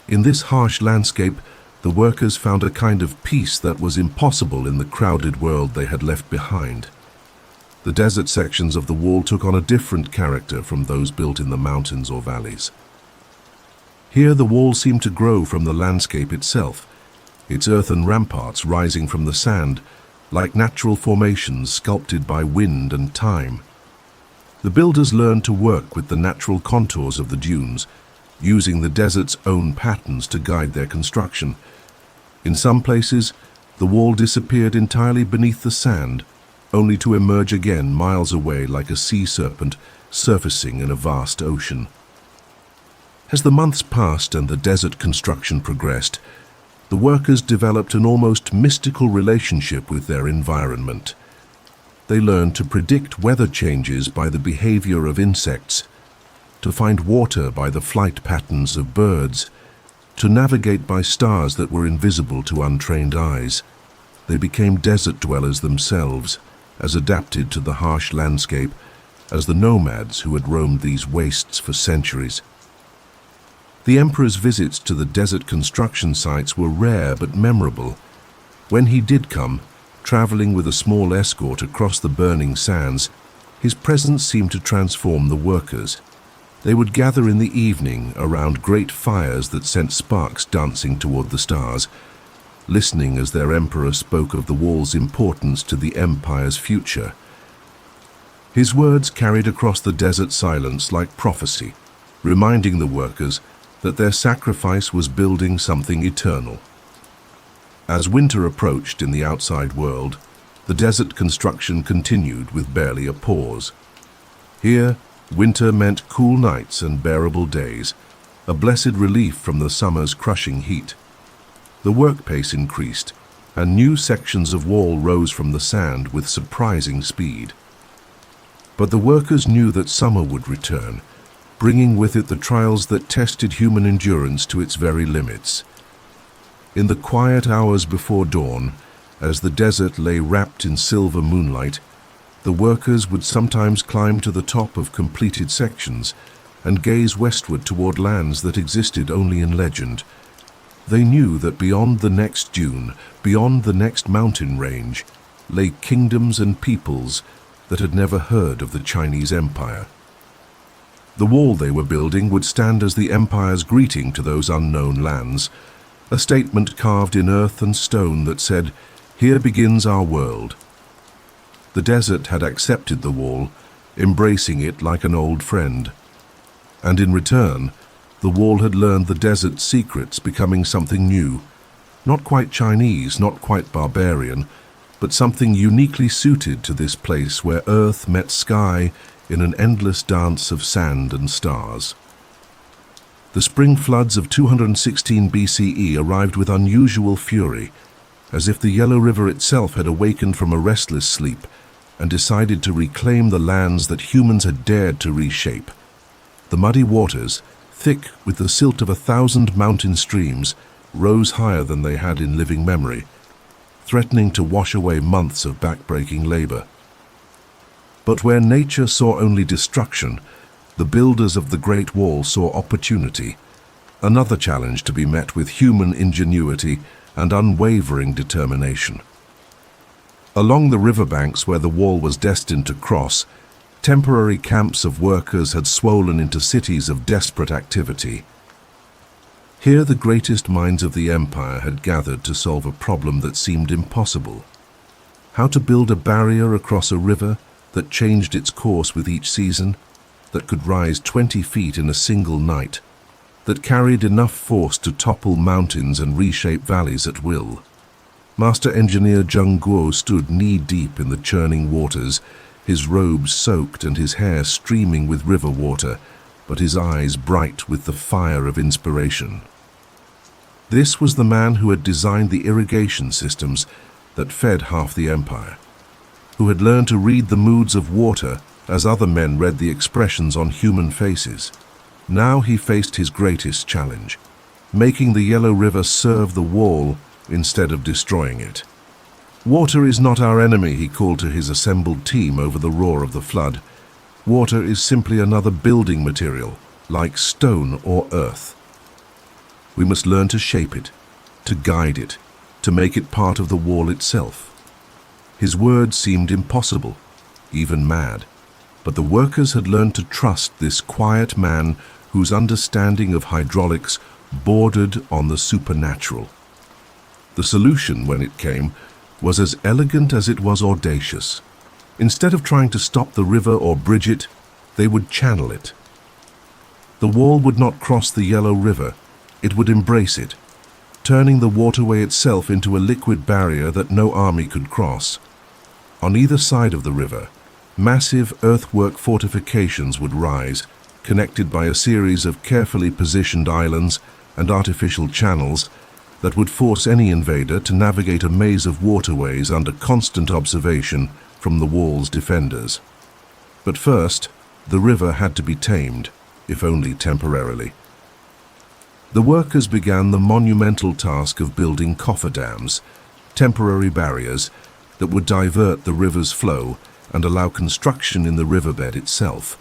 In this harsh landscape, the workers found a kind of peace that was impossible in the crowded world they had left behind. The desert sections of the wall took on a different character from those built in the mountains or valleys. Here the wall seemed to grow from the landscape itself, its earthen ramparts rising from the sand, like natural formations sculpted by wind and time. The builders learned to work with the natural contours of the dunes, using the desert's own patterns to guide their construction. In some places, the wall disappeared entirely beneath the sand, only to emerge again miles away like a sea serpent surfacing in a vast ocean. As the months passed and the desert construction progressed, the workers developed an almost mystical relationship with their environment. They learned to predict weather changes by the behavior of insects, to find water by the flight patterns of birds, to navigate by stars that were invisible to untrained eyes. They became desert dwellers themselves, as adapted to the harsh landscape as the nomads who had roamed these wastes for centuries. The emperor's visits to the desert construction sites were rare but memorable. When he did come, traveling with a small escort across the burning sands, his presence seemed to transform the workers. They would gather in the evening around great fires that sent sparks dancing toward the stars, listening as their emperor spoke of the wall's importance to the empire's future. His words carried across the desert silence like prophecy, reminding the workers that their sacrifice was building something eternal. As winter approached in the outside world, the desert construction continued with barely a pause. Here, winter meant cool nights and bearable days, a blessed relief from the summer's crushing heat. The work pace increased, and new sections of wall rose from the sand with surprising speed. But the workers knew that summer would return, bringing with it the trials that tested human endurance to its very limits. In the quiet hours before dawn, as the desert lay wrapped in silver moonlight, the workers would sometimes climb to the top of completed sections and gaze westward toward lands that existed only in legend. They knew that beyond the next dune, beyond the next mountain range, lay kingdoms and peoples that had never heard of the Chinese Empire. The wall they were building would stand as the empire's greeting to those unknown lands, a statement carved in earth and stone that said, "Here begins our world." The desert had accepted the wall, embracing it like an old friend. And in return, the wall had learned the desert's secrets, becoming something new, not quite Chinese, not quite barbarian, but something uniquely suited to this place where earth met sky in an endless dance of sand and stars. The spring floods of 216 BCE arrived with unusual fury, as if the Yellow River itself had awakened from a restless sleep and decided to reclaim the lands that humans had dared to reshape. The muddy waters, thick with the silt of 1,000 mountain streams, rose higher than they had in living memory, threatening to wash away months of backbreaking labor. But where nature saw only destruction, the builders of the Great Wall saw opportunity, another challenge to be met with human ingenuity and unwavering determination. Along the riverbanks where the wall was destined to cross, temporary camps of workers had swollen into cities of desperate activity. Here the greatest minds of the empire had gathered to solve a problem that seemed impossible: how to build a barrier across a river that changed its course with each season, that could rise 20 feet in a single night, that carried enough force to topple mountains and reshape valleys at will. Master Engineer Zheng Guo stood knee-deep in the churning waters, his robes soaked and his hair streaming with river water, but his eyes bright with the fire of inspiration. This was the man who had designed the irrigation systems that fed half the empire, who had learned to read the moods of water as other men read the expressions on human faces. Now he faced his greatest challenge, making the Yellow River serve the wall instead of destroying it. "Water is not our enemy," he called to his assembled team over the roar of the flood. "Water is simply another building material, like stone or earth. We must learn to shape it, to guide it, to make it part of the wall itself." His words seemed impossible, even mad, but the workers had learned to trust this quiet man whose understanding of hydraulics bordered on the supernatural. The solution, when it came, was as elegant as it was audacious. Instead of trying to stop the river or bridge it, they would channel it. The wall would not cross the Yellow River, it would embrace it, turning the waterway itself into a liquid barrier that no army could cross. On either side of the river, massive earthwork fortifications would rise, connected by a series of carefully positioned islands and artificial channels that would force any invader to navigate a maze of waterways under constant observation from the wall's defenders. But first, the river had to be tamed, if only temporarily. The workers began the monumental task of building cofferdams, temporary barriers that would divert the river's flow and allow construction in the riverbed itself.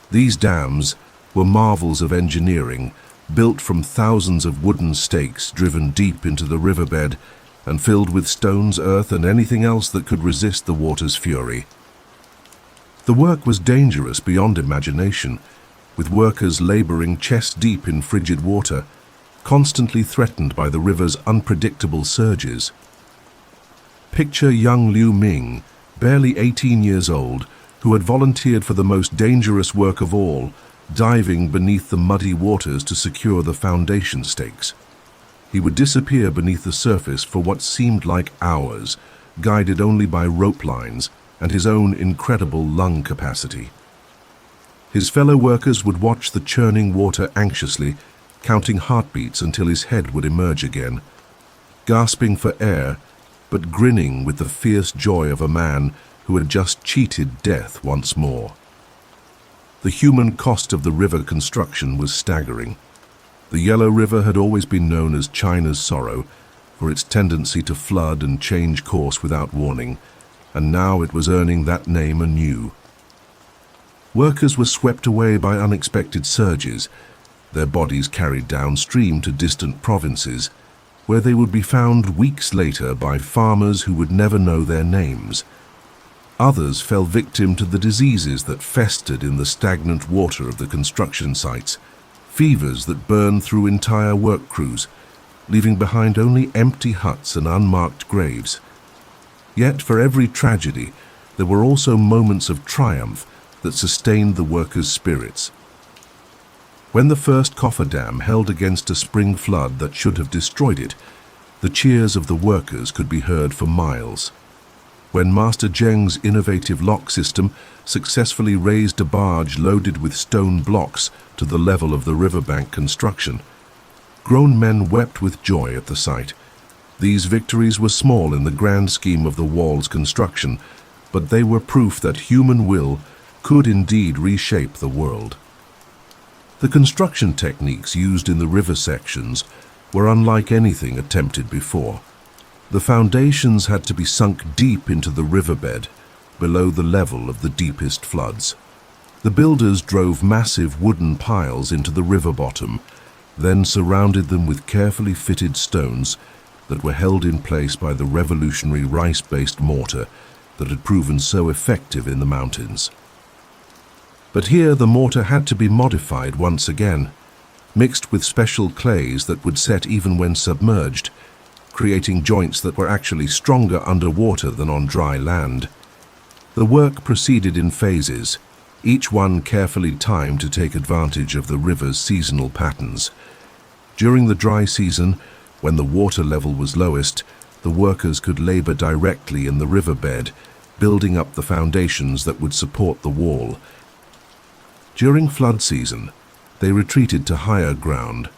These dams were marvels of engineering, built from thousands of wooden stakes driven deep into the riverbed and filled with stones, earth, and anything else that could resist the water's fury. The work was dangerous beyond imagination, with workers laboring chest-deep in frigid water, constantly threatened by the river's unpredictable surges. Picture young Liu Ming, barely 18 years old, who had volunteered for the most dangerous work of all, diving beneath the muddy waters to secure the foundation stakes. He would disappear beneath the surface for what seemed like hours, guided only by rope lines and his own incredible lung capacity. His fellow workers would watch the churning water anxiously, counting heartbeats until his head would emerge again, gasping for air, but grinning with the fierce joy of a man who had just cheated death once more. The human cost of the river construction was staggering. The Yellow River had always been known as China's sorrow for its tendency to flood and change course without warning, and now it was earning that name anew. Workers were swept away by unexpected surges, their bodies carried downstream to distant provinces, where they would be found weeks later by farmers who would never know their names. Others fell victim to the diseases that festered in the stagnant water of the construction sites, fevers that burned through entire work crews, leaving behind only empty huts and unmarked graves. Yet for every tragedy, there were also moments of triumph that sustained the workers' spirits. When the first cofferdam held against a spring flood that should have destroyed it, the cheers of the workers could be heard for miles. When Master Zheng's innovative lock system successfully raised a barge loaded with stone blocks to the level of the riverbank construction, grown men wept with joy at the sight. These victories were small in the grand scheme of the wall's construction, but they were proof that human will could indeed reshape the world. The construction techniques used in the river sections were unlike anything attempted before. The foundations had to be sunk deep into the riverbed, below the level of the deepest floods. The builders drove massive wooden piles into the river bottom, then surrounded them with carefully fitted stones that were held in place by the revolutionary rice-based mortar that had proven so effective in the mountains. But here the mortar had to be modified once again, mixed with special clays that would set even when submerged, creating joints that were actually stronger underwater than on dry land. The work proceeded in phases, each one carefully timed to take advantage of the river's seasonal patterns. During the dry season, when the water level was lowest, the workers could labor directly in the riverbed, building up the foundations that would support the wall. During flood season, they retreated to higher ground,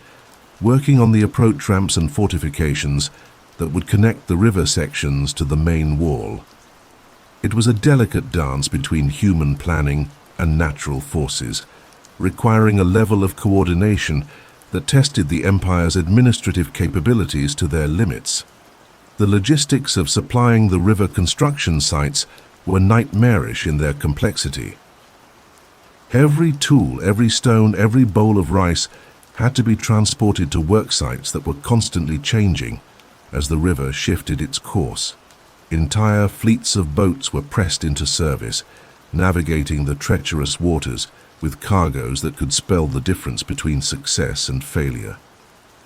working on the approach ramps and fortifications that would connect the river sections to the main wall. It was a delicate dance between human planning and natural forces, requiring a level of coordination that tested the empire's administrative capabilities to their limits. The logistics of supplying the river construction sites were nightmarish in their complexity. Every tool, every stone, every bowl of rice had to be transported to work sites that were constantly changing as the river shifted its course. Entire fleets of boats were pressed into service, navigating the treacherous waters with cargoes that could spell the difference between success and failure.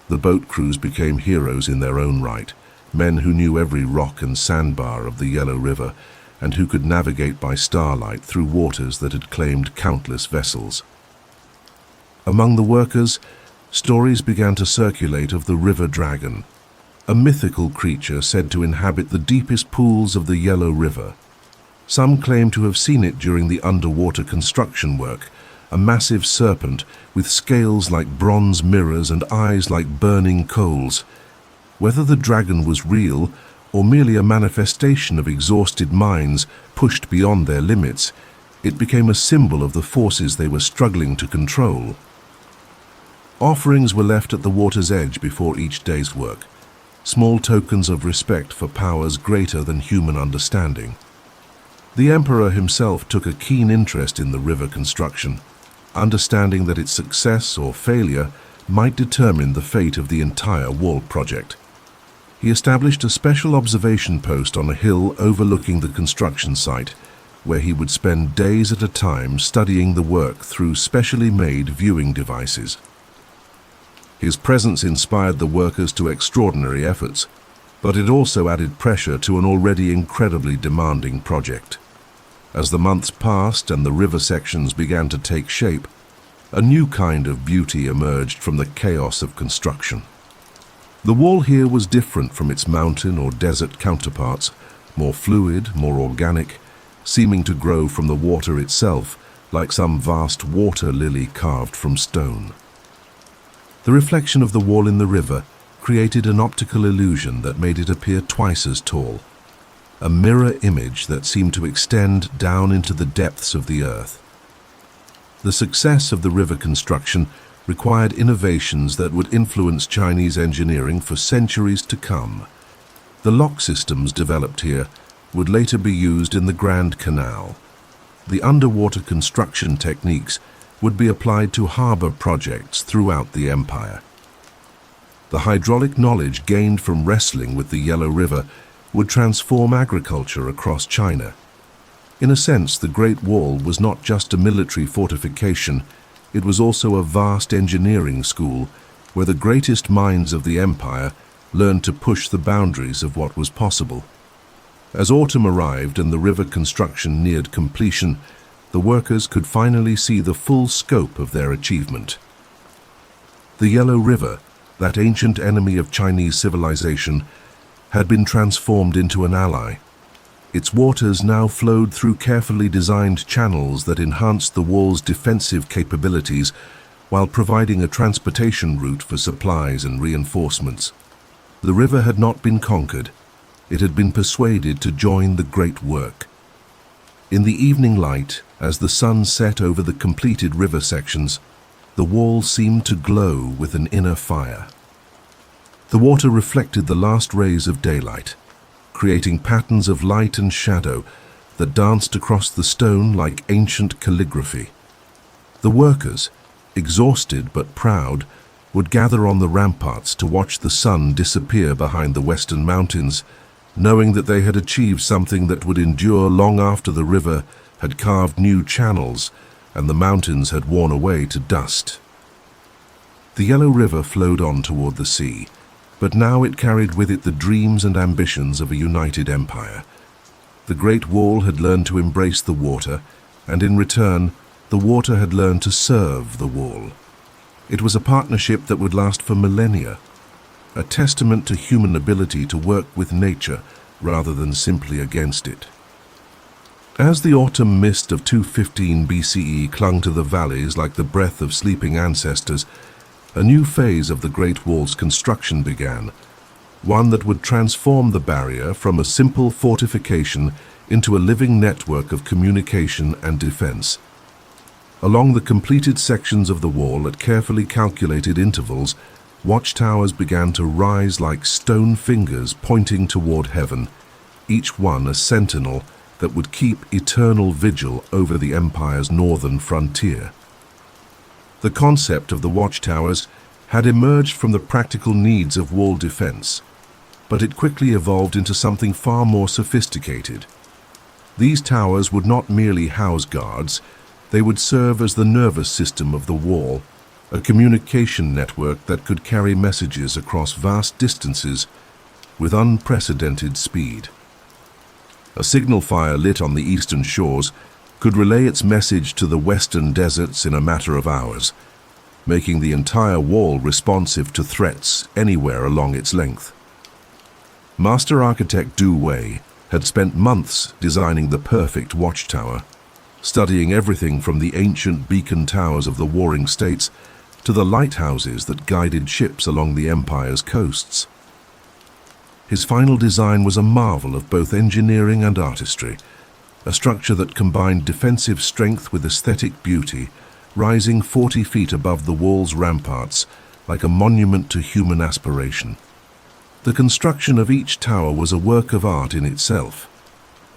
The boat crews became heroes in their own right, men who knew every rock and sandbar of the Yellow River and who could navigate by starlight through waters that had claimed countless vessels. Among the workers, stories began to circulate of the River Dragon, a mythical creature said to inhabit the deepest pools of the Yellow River. Some claim to have seen it during the underwater construction work, a massive serpent with scales like bronze mirrors and eyes like burning coals. Whether the dragon was real or merely a manifestation of exhausted minds pushed beyond their limits, it became a symbol of the forces they were struggling to control. Offerings were left at the water's edge before each day's work, small tokens of respect for powers greater than human understanding. The emperor himself took a keen interest in the river construction, understanding that its success or failure might determine the fate of the entire wall project. He established a special observation post on a hill overlooking the construction site, where he would spend days at a time studying the work through specially made viewing devices. His presence inspired the workers to extraordinary efforts, but it also added pressure to an already incredibly demanding project. As the months passed and the river sections began to take shape, a new kind of beauty emerged from the chaos of construction. The wall here was different from its mountain or desert counterparts, more fluid, more organic, seeming to grow from the water itself like some vast water lily carved from stone. The reflection of the wall in the river created an optical illusion that made it appear twice as tall, a mirror image that seemed to extend down into the depths of the earth. The success of the river construction required innovations that would influence Chinese engineering for centuries to come. The lock systems developed here would later be used in the Grand Canal. The underwater construction techniques would be applied to harbor projects throughout the empire. The hydraulic knowledge gained from wrestling with the Yellow River would transform agriculture across China. In a sense, the Great Wall was not just a military fortification, it was also a vast engineering school where the greatest minds of the empire learned to push the boundaries of what was possible. As autumn arrived and the river construction neared completion, the workers could finally see the full scope of their achievement. The Yellow River, that ancient enemy of Chinese civilization, had been transformed into an ally. Its waters now flowed through carefully designed channels that enhanced the wall's defensive capabilities while providing a transportation route for supplies and reinforcements. The river had not been conquered. It had been persuaded to join the great work. In the evening light, as the sun set over the completed river sections, the wall seemed to glow with an inner fire. The water reflected the last rays of daylight, creating patterns of light and shadow that danced across the stone like ancient calligraphy. The workers, exhausted but proud, would gather on the ramparts to watch the sun disappear behind the western mountains, knowing that they had achieved something that would endure long after the river had carved new channels and the mountains had worn away to dust. The Yellow River flowed on toward the sea, but now it carried with it the dreams and ambitions of a united empire. The Great Wall had learned to embrace the water, and in return, the water had learned to serve the wall. It was a partnership that would last for millennia, a testament to human ability to work with nature rather than simply against it. As the autumn mist of 215 BCE clung to the valleys like the breath of sleeping ancestors, A new phase of the Great Wall's construction began, one that would transform the barrier from a simple fortification into a living network of communication and defense. Along the completed sections of the wall at carefully calculated intervals, watchtowers began to rise like stone fingers pointing toward heaven, each one a sentinel that would keep eternal vigil over the Empire's northern frontier. The concept of the watchtowers had emerged from the practical needs of wall defense, but it quickly evolved into something far more sophisticated. These towers would not merely house guards, they would serve as the nervous system of the wall, a communication network that could carry messages across vast distances with unprecedented speed. A signal fire lit on the eastern shores could relay its message to the western deserts in a matter of hours, making the entire wall responsive to threats anywhere along its length. Master architect Du Wei had spent months designing the perfect watchtower, studying everything from the ancient beacon towers of the warring states to the lighthouses that guided ships along the Empire's coasts. His final design was a marvel of both engineering and artistry, a structure that combined defensive strength with aesthetic beauty, rising 40 feet above the wall's ramparts like a monument to human aspiration. The construction of each tower was a work of art in itself.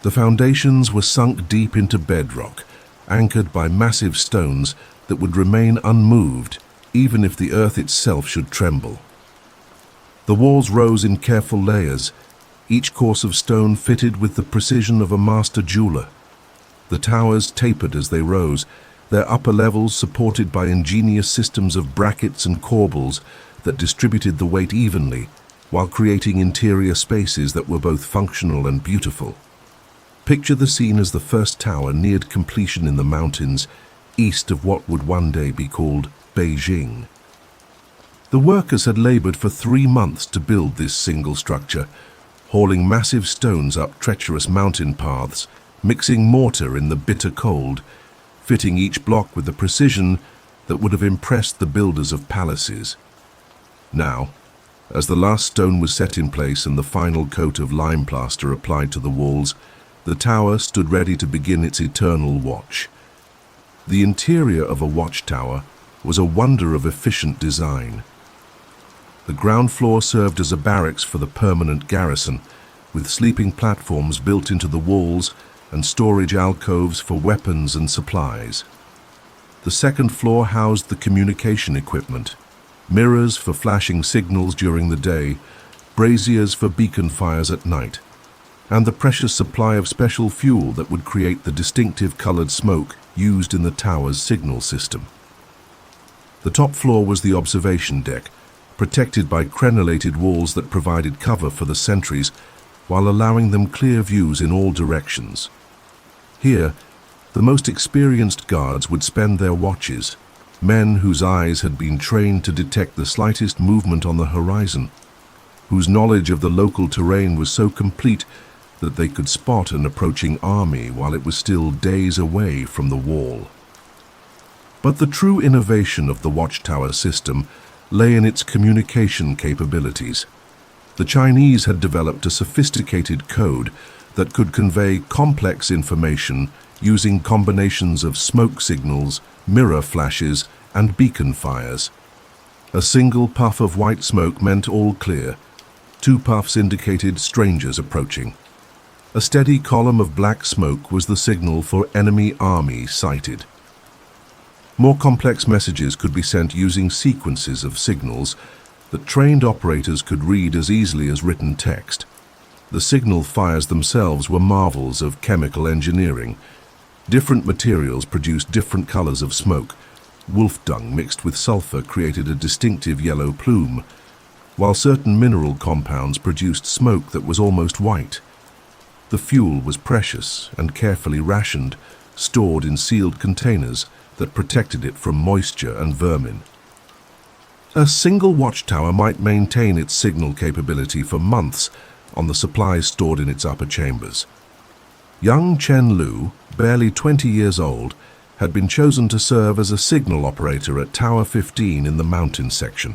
The foundations were sunk deep into bedrock, anchored by massive stones that would remain unmoved even if the earth itself should tremble. The walls rose in careful layers, each course of stone fitted with the precision of a master jeweler. The towers tapered as they rose, their upper levels supported by ingenious systems of brackets and corbels that distributed the weight evenly, while creating interior spaces that were both functional and beautiful. Picture the scene as the first tower neared completion in the mountains, east of what would one day be called Beijing. The workers had labored for 3 months to build this single structure, hauling massive stones up treacherous mountain paths, mixing mortar in the bitter cold, fitting each block with a precision that would have impressed the builders of palaces. Now, as the last stone was set in place and the final coat of lime plaster applied to the walls, the tower stood ready to begin its eternal watch. The interior of a watchtower was a wonder of efficient design. The ground floor served as a barracks for the permanent garrison, with sleeping platforms built into the walls and storage alcoves for weapons and supplies. The second floor housed the communication equipment, mirrors for flashing signals during the day, braziers for beacon fires at night, and the precious supply of special fuel that would create the distinctive colored smoke used in the tower's signal system. The top floor was the observation deck, protected by crenellated walls that provided cover for the sentries while allowing them clear views in all directions. Here, the most experienced guards would spend their watches, men whose eyes had been trained to detect the slightest movement on the horizon, whose knowledge of the local terrain was so complete that they could spot an approaching army while it was still days away from the wall. But the true innovation of the watchtower system lay in its communication capabilities. The Chinese had developed a sophisticated code that could convey complex information using combinations of smoke signals, mirror flashes, and beacon fires. A single puff of white smoke meant all clear. 2 puffs indicated strangers approaching. A steady column of black smoke was the signal for enemy army sighted. More complex messages could be sent using sequences of signals that trained operators could read as easily as written text. The signal fires themselves were marvels of chemical engineering. Different materials produced different colors of smoke. Wolf dung mixed with sulfur created a distinctive yellow plume, while certain mineral compounds produced smoke that was almost white. The fuel was precious and carefully rationed, stored in sealed containers that protected it from moisture and vermin. A single watchtower might maintain its signal capability for months on the supplies stored in its upper chambers. Young Chen Lu, barely 20 years old, had been chosen to serve as a signal operator at Tower 15 in the mountain section.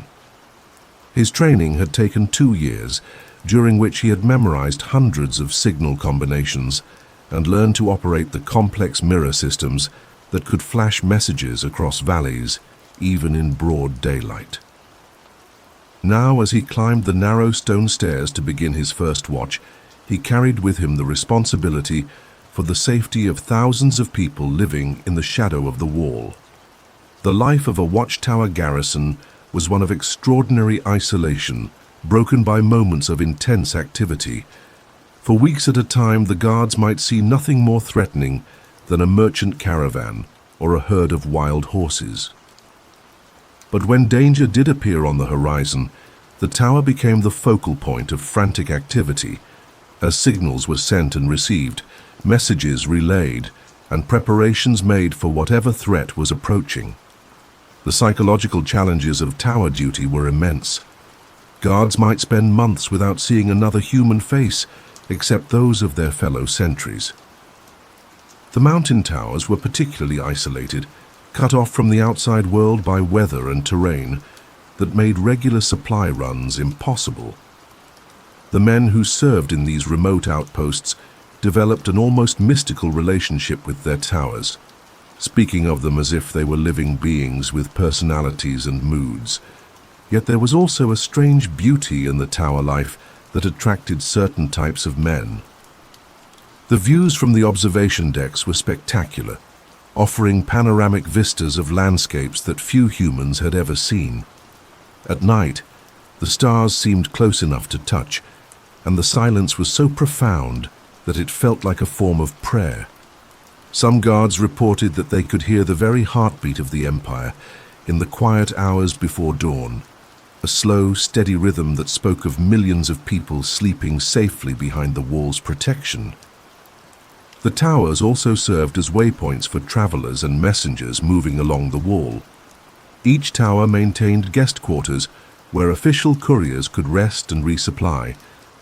His training had taken 2 years, during which he had memorized hundreds of signal combinations and learned to operate the complex mirror systems that could flash messages across valleys, even in broad daylight. Now, as he climbed the narrow stone stairs to begin his first watch, he carried with him the responsibility for the safety of thousands of people living in the shadow of the wall. The life of a watchtower garrison was one of extraordinary isolation, broken by moments of intense activity. For weeks at a time, the guards might see nothing more threatening than a merchant caravan or a herd of wild horses. But when danger did appear on the horizon, the tower became the focal point of frantic activity, as signals were sent and received, messages relayed, and preparations made for whatever threat was approaching. The psychological challenges of tower duty were immense. Guards might spend months without seeing another human face except those of their fellow sentries. The mountain towers were particularly isolated, cut off from the outside world by weather and terrain that made regular supply runs impossible. The men who served in these remote outposts developed an almost mystical relationship with their towers, speaking of them as if they were living beings with personalities and moods. Yet there was also a strange beauty in the tower life that attracted certain types of men. The views from the observation decks were spectacular, offering panoramic vistas of landscapes that few humans had ever seen. At night, the stars seemed close enough to touch, and the silence was so profound that it felt like a form of prayer. Some guards reported that they could hear the very heartbeat of the Empire in the quiet hours before dawn, a slow, steady rhythm that spoke of millions of people sleeping safely behind the wall's protection. The towers also served as waypoints for travelers and messengers moving along the wall. Each tower maintained guest quarters where official couriers could rest and resupply,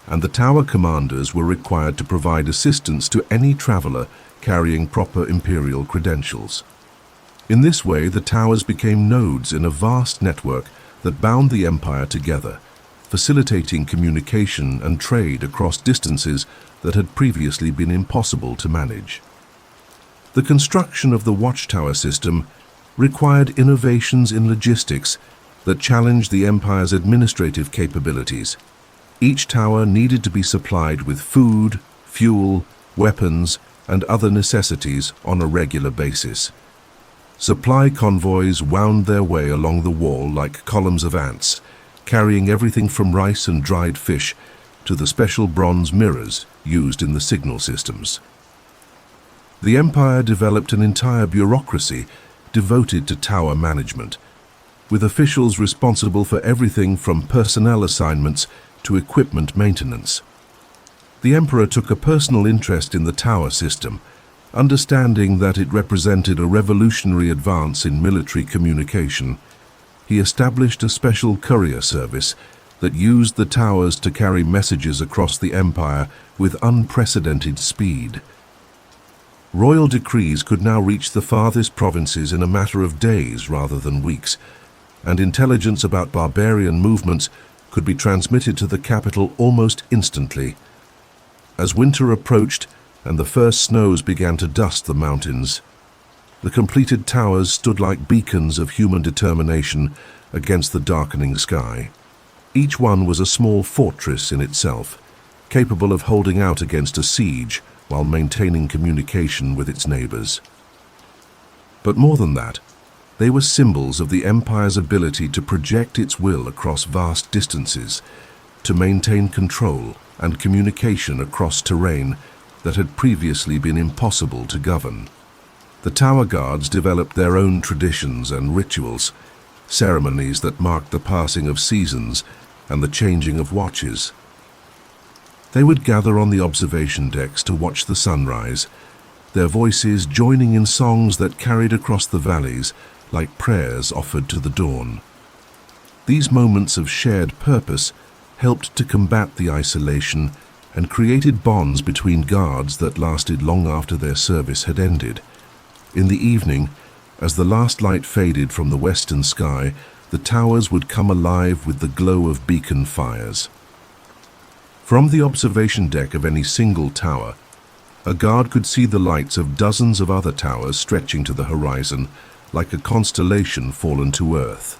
and the tower commanders were required to provide assistance to any traveler carrying proper imperial credentials. In this way, the towers became nodes in a vast network that bound the empire together, facilitating communication and trade across distances that had previously been impossible to manage. The construction of the watchtower system required innovations in logistics that challenged the empire's administrative capabilities. Each tower needed to be supplied with food, fuel, weapons, and other necessities on a regular basis. Supply convoys wound their way along the wall like columns of ants, carrying everything from rice and dried fish to the special bronze mirrors used in the signal systems. The Empire developed an entire bureaucracy devoted to tower management, with officials responsible for everything from personnel assignments to equipment maintenance. The Emperor took a personal interest in the tower system, understanding that it represented a revolutionary advance in military communication. He established a special courier service that used the towers to carry messages across the empire with unprecedented speed. Royal decrees could now reach the farthest provinces in a matter of days rather than weeks, and intelligence about barbarian movements could be transmitted to the capital almost instantly. As winter approached and the first snows began to dust the mountains, the completed towers stood like beacons of human determination against the darkening sky. Each one was a small fortress in itself, capable of holding out against a siege while maintaining communication with its neighbors. But more than that, they were symbols of the Empire's ability to project its will across vast distances, to maintain control and communication across terrain that had previously been impossible to govern. The tower guards developed their own traditions and rituals, ceremonies that marked the passing of seasons and the changing of watches. They would gather on the observation decks to watch the sunrise, their voices joining in songs that carried across the valleys like prayers offered to the dawn. These moments of shared purpose helped to combat the isolation and created bonds between guards that lasted long after their service had ended. In the evening, as the last light faded from the western sky, the towers would come alive with the glow of beacon fires. From the observation deck of any single tower, a guard could see the lights of dozens of other towers stretching to the horizon like a constellation fallen to earth.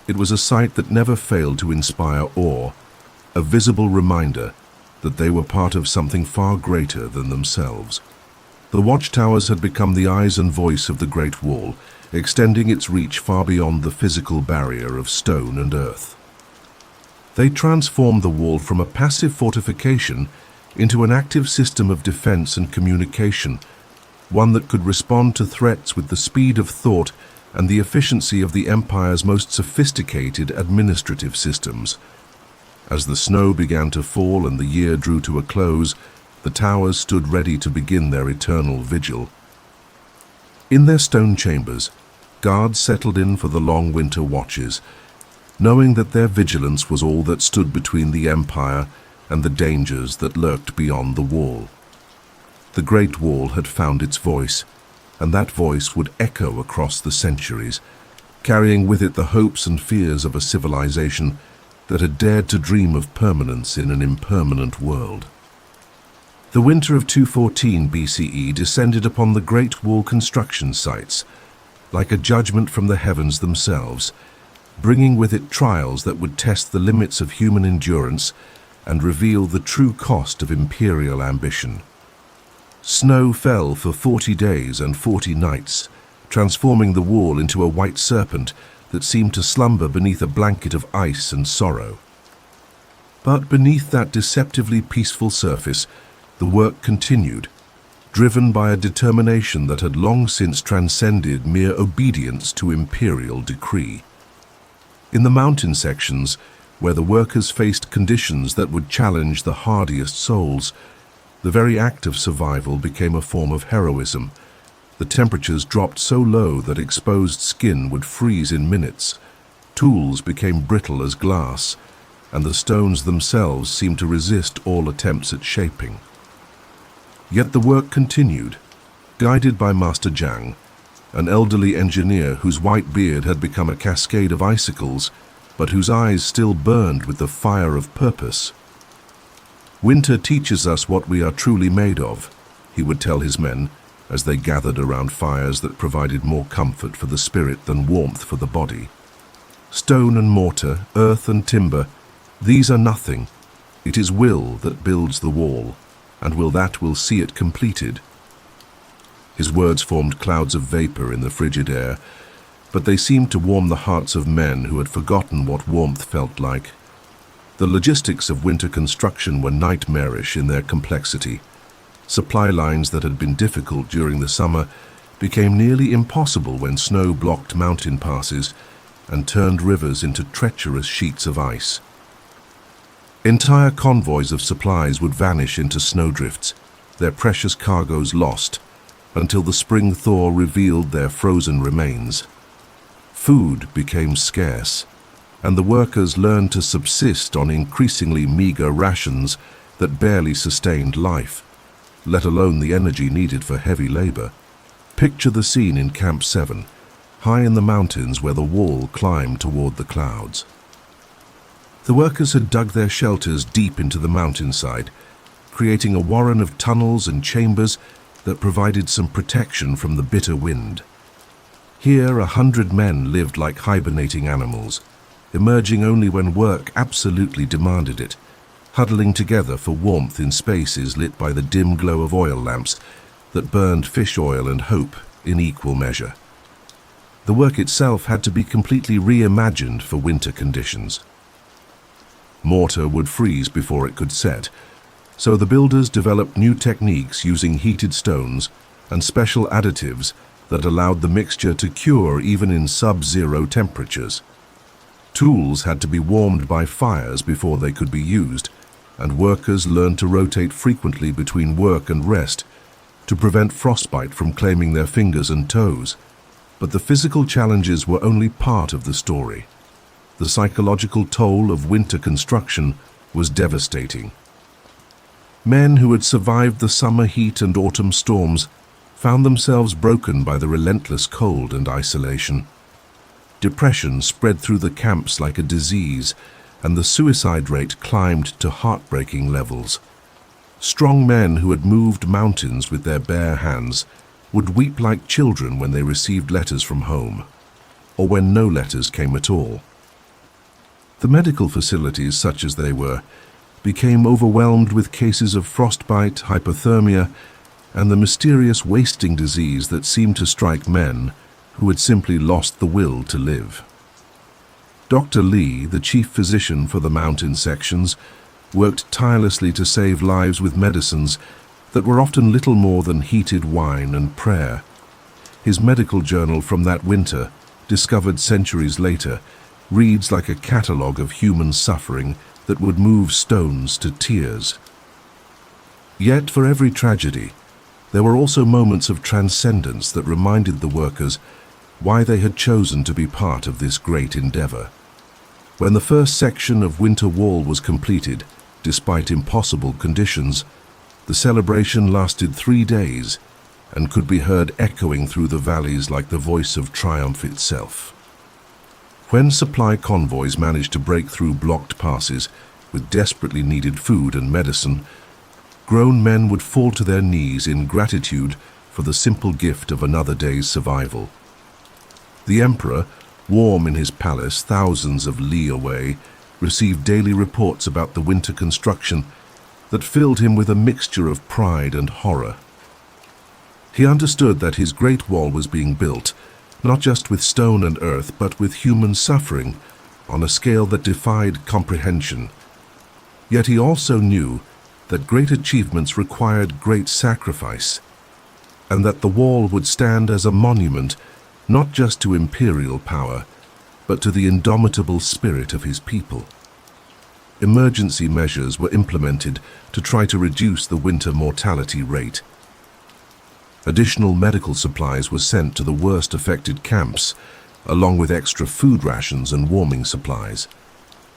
It was a sight that never failed to inspire awe, a visible reminder that they were part of something far greater than themselves. The watchtowers had become the eyes and voice of the Great Wall, extending its reach far beyond the physical barrier of stone and earth. They transformed the wall from a passive fortification into an active system of defense and communication, one that could respond to threats with the speed of thought and the efficiency of the Empire's most sophisticated administrative systems. As the snow began to fall and the year drew to a close, the towers stood ready to begin their eternal vigil. In their stone chambers, guards settled in for the long winter watches, knowing that their vigilance was all that stood between the Empire and the dangers that lurked beyond the wall. The Great Wall had found its voice, and that voice would echo across the centuries, carrying with it the hopes and fears of a civilization that had dared to dream of permanence in an impermanent world. The winter of 214 BCE descended upon the Great Wall construction sites, like a judgment from the heavens themselves, bringing with it trials that would test the limits of human endurance and reveal the true cost of imperial ambition. Snow fell for 40 days and 40 nights, transforming the wall into a white serpent that seemed to slumber beneath a blanket of ice and sorrow. But beneath that deceptively peaceful surface, the work continued, driven by a determination that had long since transcended mere obedience to imperial decree. In the mountain sections, where the workers faced conditions that would challenge the hardiest souls, the very act of survival became a form of heroism. The temperatures dropped so low that exposed skin would freeze in minutes, tools became brittle as glass, and the stones themselves seemed to resist all attempts at shaping. Yet the work continued, guided by Master Jiang, an elderly engineer whose white beard had become a cascade of icicles, but whose eyes still burned with the fire of purpose. "Winter teaches us what we are truly made of," he would tell his men as they gathered around fires that provided more comfort for the spirit than warmth for the body. "Stone and mortar, earth and timber, these are nothing. It is will that builds the wall, and will see it completed." His words formed clouds of vapor in the frigid air, but they seemed to warm the hearts of men who had forgotten what warmth felt like. The logistics of winter construction were nightmarish in their complexity. Supply lines that had been difficult during the summer became nearly impossible when snow blocked mountain passes and turned rivers into treacherous sheets of ice. Entire convoys of supplies would vanish into snowdrifts, their precious cargoes lost, until the spring thaw revealed their frozen remains. Food became scarce, and the workers learned to subsist on increasingly meager rations that barely sustained life, let alone the energy needed for heavy labor. Picture the scene in Camp 7, high in the mountains where the wall climbed toward the clouds. The workers had dug their shelters deep into the mountainside, creating a warren of tunnels and chambers that provided some protection from the bitter wind. Here 100 men lived like hibernating animals, emerging only when work absolutely demanded it, huddling together for warmth in spaces lit by the dim glow of oil lamps that burned fish oil and hope in equal measure. The work itself had to be completely reimagined for winter conditions. Mortar would freeze before it could set, so the builders developed new techniques using heated stones and special additives that allowed the mixture to cure even in sub-zero temperatures. Tools had to be warmed by fires before they could be used, and workers learned to rotate frequently between work and rest to prevent frostbite from claiming their fingers and toes. But the physical challenges were only part of the story. The psychological toll of winter construction was devastating. Men who had survived the summer heat and autumn storms found themselves broken by the relentless cold and isolation. Depression spread through the camps like a disease, and the suicide rate climbed to heartbreaking levels. Strong men who had moved mountains with their bare hands would weep like children when they received letters from home, or when no letters came at all. The medical facilities, such as they were, became overwhelmed with cases of frostbite, hypothermia, and the mysterious wasting disease that seemed to strike men who had simply lost the will to live. Dr. Lee, the chief physician for the mountain sections, worked tirelessly to save lives with medicines that were often little more than heated wine and prayer. His medical journal from that winter, discovered centuries later, reads like a catalogue of human suffering that would move stones to tears. Yet for every tragedy, there were also moments of transcendence that reminded the workers why they had chosen to be part of this great endeavor. When the first section of Winter Wall was completed, despite impossible conditions, the celebration lasted 3 days and could be heard echoing through the valleys like the voice of triumph itself. When supply convoys managed to break through blocked passes with desperately needed food and medicine, grown men would fall to their knees in gratitude for the simple gift of another day's survival. The emperor, warm in his palace thousands of li away, received daily reports about the winter construction that filled him with a mixture of pride and horror. He understood that his Great Wall was being built, not just with stone and earth, but with human suffering on a scale that defied comprehension. Yet he also knew that great achievements required great sacrifice, and that the wall would stand as a monument not just to imperial power, but to the indomitable spirit of his people. Emergency measures were implemented to try to reduce the winter mortality rate. Additional medical supplies were sent to the worst affected camps, along with extra food rations and warming supplies.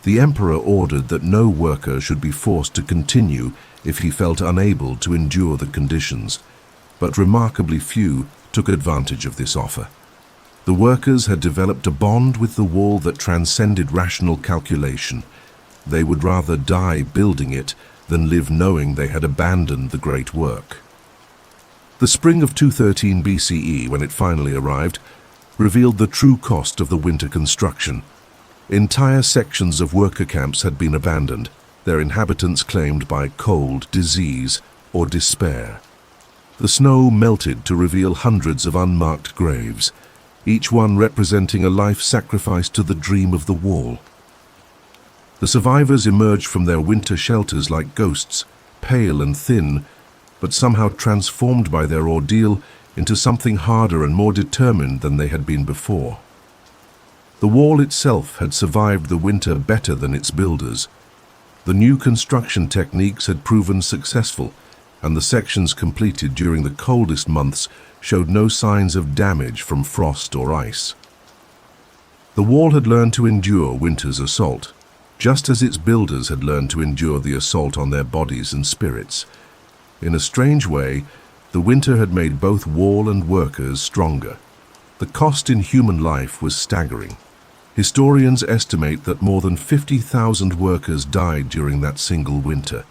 The emperor ordered that no worker should be forced to continue if he felt unable to endure the conditions, but remarkably few took advantage of this offer. The workers had developed a bond with the wall that transcended rational calculation. They would rather die building it than live knowing they had abandoned the great work. The spring of 213 BCE, when it finally arrived, revealed the true cost of the winter construction. Entire sections of worker camps had been abandoned, their inhabitants claimed by cold, disease, or despair. The snow melted to reveal hundreds of unmarked graves, each one representing a life sacrificed to the dream of the wall. The survivors emerged from their winter shelters like ghosts, pale and thin, but somehow transformed by their ordeal into something harder and more determined than they had been before. The wall itself had survived the winter better than its builders. The new construction techniques had proven successful, and the sections completed during the coldest months showed no signs of damage from frost or ice. The wall had learned to endure winter's assault, just as its builders had learned to endure the assault on their bodies and spirits. In a strange way, the winter had made both wall and workers stronger. The cost in human life was staggering. Historians estimate that more than 50,000 workers died during that single winter,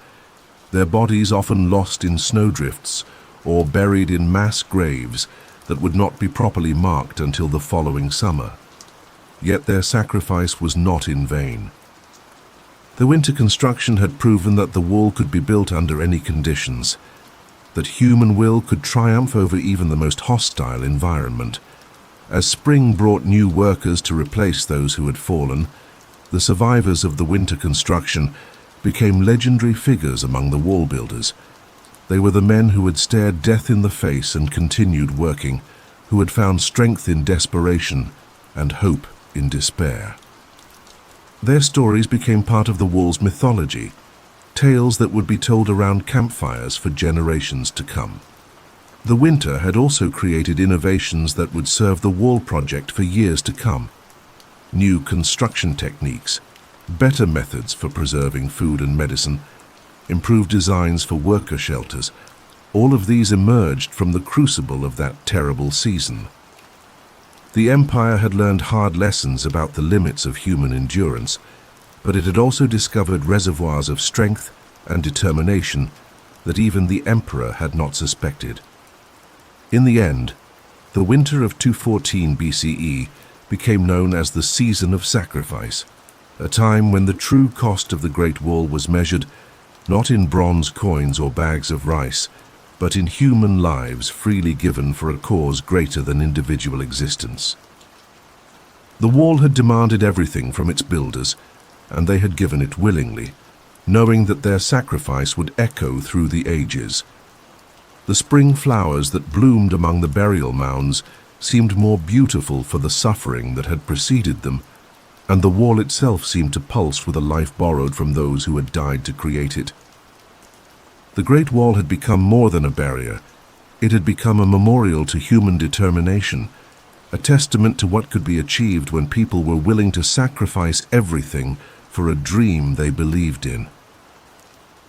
their bodies often lost in snowdrifts or buried in mass graves that would not be properly marked until the following summer. Yet their sacrifice was not in vain. The winter construction had proven that the wall could be built under any conditions, that human will could triumph over even the most hostile environment. As spring brought new workers to replace those who had fallen, the survivors of the winter construction became legendary figures among the wall builders. They were the men who had stared death in the face and continued working, who had found strength in desperation and hope in despair. Their stories became part of the wall's mythology, tales that would be told around campfires for generations to come. The winter had also created innovations that would serve the wall project for years to come. New construction techniques, better methods for preserving food and medicine, improved designs for worker shelters, All of these emerged from the crucible of that terrible season. The Empire had learned hard lessons about the limits of human endurance, but it had also discovered reservoirs of strength and determination that even the Emperor had not suspected. In the end, the winter of 214 BCE became known as the Season of Sacrifice, a time when the true cost of the Great Wall was measured not in bronze coins or bags of rice, but in human lives freely given for a cause greater than individual existence. The wall had demanded everything from its builders, and they had given it willingly, knowing that their sacrifice would echo through the ages. The spring flowers that bloomed among the burial mounds seemed more beautiful for the suffering that had preceded them, and the wall itself seemed to pulse with a life borrowed from those who had died to create it. The Great Wall had become more than a barrier. It had become a memorial to human determination, a testament to what could be achieved when people were willing to sacrifice everything for a dream they believed in.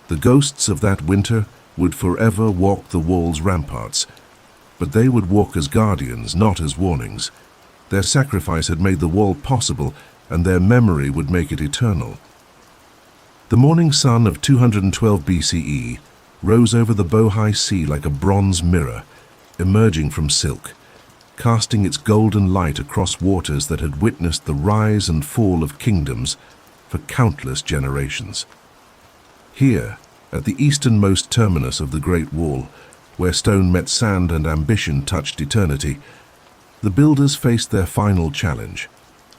The ghosts of that winter would forever walk the wall's ramparts, but they would walk as guardians, not as warnings. Their sacrifice had made the wall possible, and their memory would make it eternal. The morning sun of 212 BCE rose over the Bohai Sea like a bronze mirror, emerging from silk, casting its golden light across waters that had witnessed the rise and fall of kingdoms for countless generations. Here, at the easternmost terminus of the Great Wall, where stone met sand and ambition touched eternity, the builders faced their final challenge: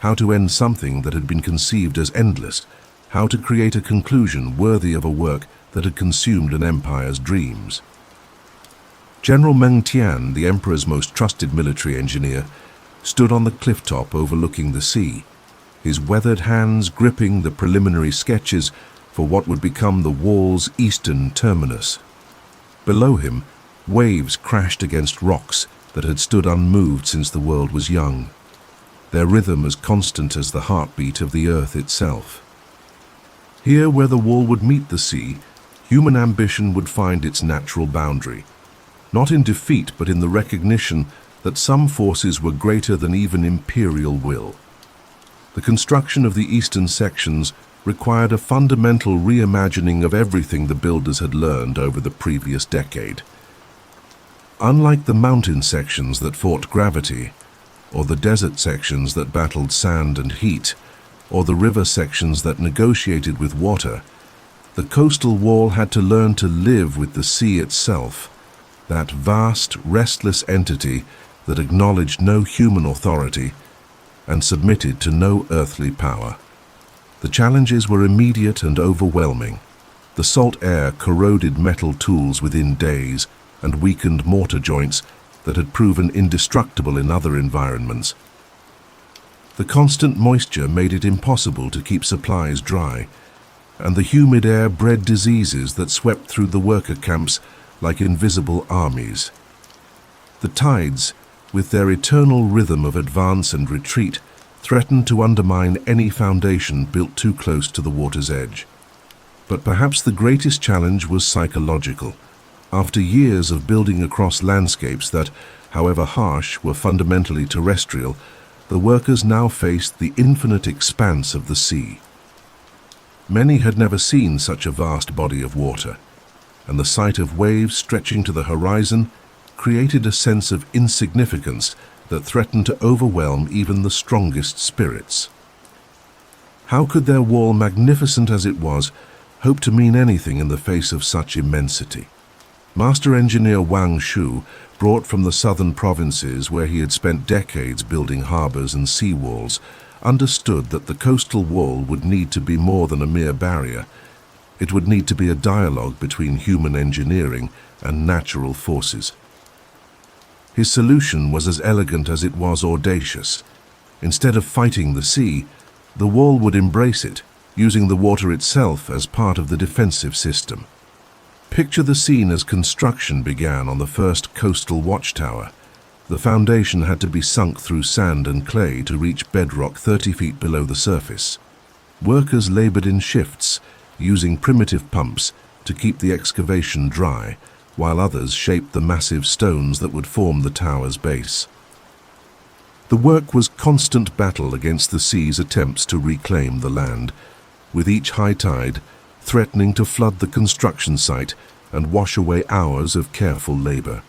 how to end something that had been conceived as endless, how to create a conclusion worthy of a work that had consumed an empire's dreams. General Meng Tian, the emperor's most trusted military engineer, stood on the cliff top overlooking the sea, his weathered hands gripping the preliminary sketches for what would become the wall's eastern terminus. Below him, waves crashed against rocks that had stood unmoved since the world was young, their rhythm as constant as the heartbeat of the earth itself. Here, where the wall would meet the sea, human ambition would find its natural boundary, not in defeat but in the recognition that some forces were greater than even imperial will. The construction of the eastern sections required a fundamental reimagining of everything the builders had learned over the previous decade. Unlike the mountain sections that fought gravity, or the desert sections that battled sand and heat, or the river sections that negotiated with water, the coastal wall had to learn to live with the sea itself, that vast, restless entity that acknowledged no human authority and submitted to no earthly power. The challenges were immediate and overwhelming. The salt air corroded metal tools within days and weakened mortar joints that had proven indestructible in other environments. The constant moisture made it impossible to keep supplies dry, and the humid air bred diseases that swept through the worker camps like invisible armies. The tides, with their eternal rhythm of advance and retreat, threatened to undermine any foundation built too close to the water's edge. But perhaps the greatest challenge was psychological. After years of building across landscapes that, however harsh, were fundamentally terrestrial, the workers now faced the infinite expanse of the sea. Many had never seen such a vast body of water, and the sight of waves stretching to the horizon created a sense of insignificance that threatened to overwhelm even the strongest spirits. How could their wall, magnificent as it was, hope to mean anything in the face of such immensity? Master engineer Wang Shu, brought from the southern provinces where he had spent decades building harbors and seawalls, understood that the coastal wall would need to be more than a mere barrier. It would need to be a dialogue between human engineering and natural forces. His solution was as elegant as it was audacious. Instead of fighting the sea, the wall would embrace it, using the water itself as part of the defensive system. Picture the scene as construction began on the first coastal watchtower. The foundation had to be sunk through sand and clay to reach bedrock 30 feet below the surface. Workers labored in shifts, using primitive pumps to keep the excavation dry, while others shaped the massive stones that would form the tower's base. The work was constant battle against the sea's attempts to reclaim the land, with each high tide threatening to flood the construction site and wash away hours of careful labor.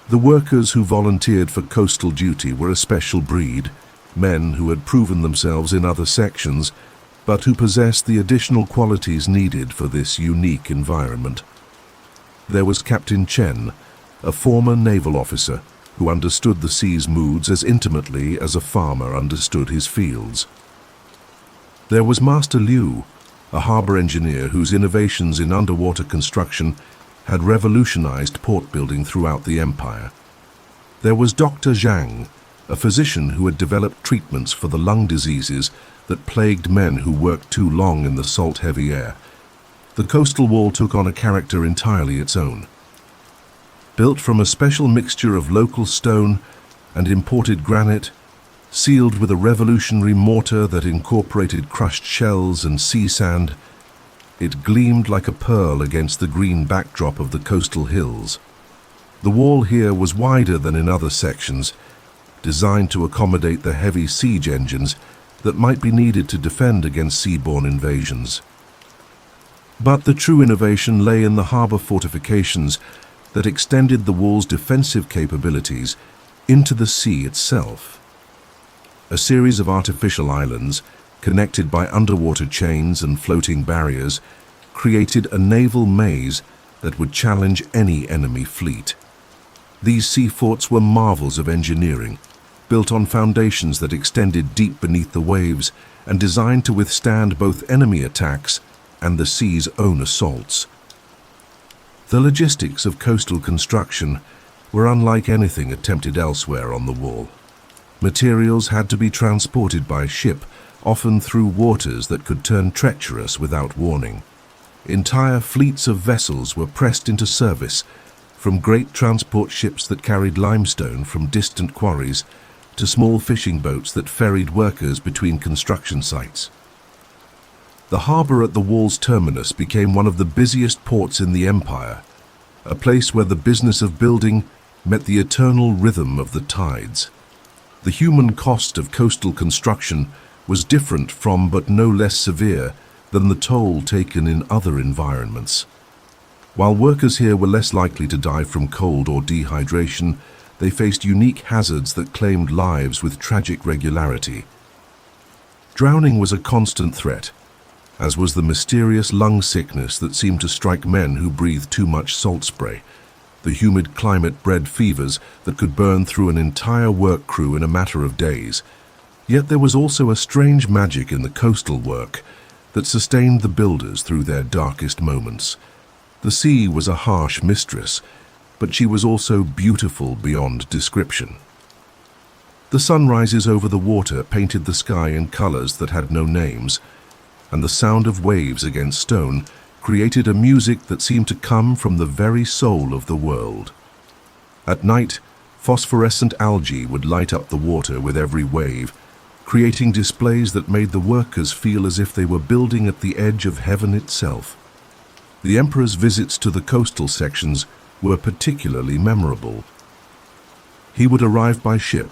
The workers who volunteered for coastal duty were a special breed, men who had proven themselves in other sections, but who possessed the additional qualities needed for this unique environment. There was Captain Chen, a former naval officer who understood the sea's moods as intimately as a farmer understood his fields. There was Master Liu, a harbor engineer whose innovations in underwater construction had revolutionized port building throughout the empire. There was Dr. Zhang, a physician who had developed treatments for the lung diseases that plagued men who worked too long in the salt-heavy air. The coastal wall took on a character entirely its own. Built from a special mixture of local stone and imported granite, sealed with a revolutionary mortar that incorporated crushed shells and sea sand, it gleamed like a pearl against the green backdrop of the coastal hills. The wall here was wider than in other sections, designed to accommodate the heavy siege engines that might be needed to defend against seaborne invasions. But the true innovation lay in the harbor fortifications that extended the wall's defensive capabilities into the sea itself. A series of artificial islands, connected by underwater chains and floating barriers, created a naval maze that would challenge any enemy fleet. These sea forts were marvels of engineering, built on foundations that extended deep beneath the waves and designed to withstand both enemy attacks and the sea's own assaults. The logistics of coastal construction were unlike anything attempted elsewhere on the wall. Materials had to be transported by ship, often through waters that could turn treacherous without warning. Entire fleets of vessels were pressed into service, from great transport ships that carried limestone from distant quarries to small fishing boats that ferried workers between construction sites. The harbor at the wall's terminus became one of the busiest ports in the empire, a place where the business of building met the eternal rhythm of the tides. The human cost of coastal construction was different from but no less severe than the toll taken in other environments. While workers here were less likely to die from cold or dehydration, they faced unique hazards that claimed lives with tragic regularity. Drowning was a constant threat, as was the mysterious lung sickness that seemed to strike men who breathed too much salt spray. The humid climate bred fevers that could burn through an entire work crew in a matter of days. Yet there was also a strange magic in the coastal work that sustained the builders through their darkest moments. The sea was a harsh mistress, but she was also beautiful beyond description. The sunrises over the water painted the sky in colors that had no names, and the sound of waves against stone created a music that seemed to come from the very soul of the world. At night, phosphorescent algae would light up the water with every wave, creating displays that made the workers feel as if they were building at the edge of heaven itself. The emperor's visits to the coastal sections were particularly memorable. He would arrive by ship,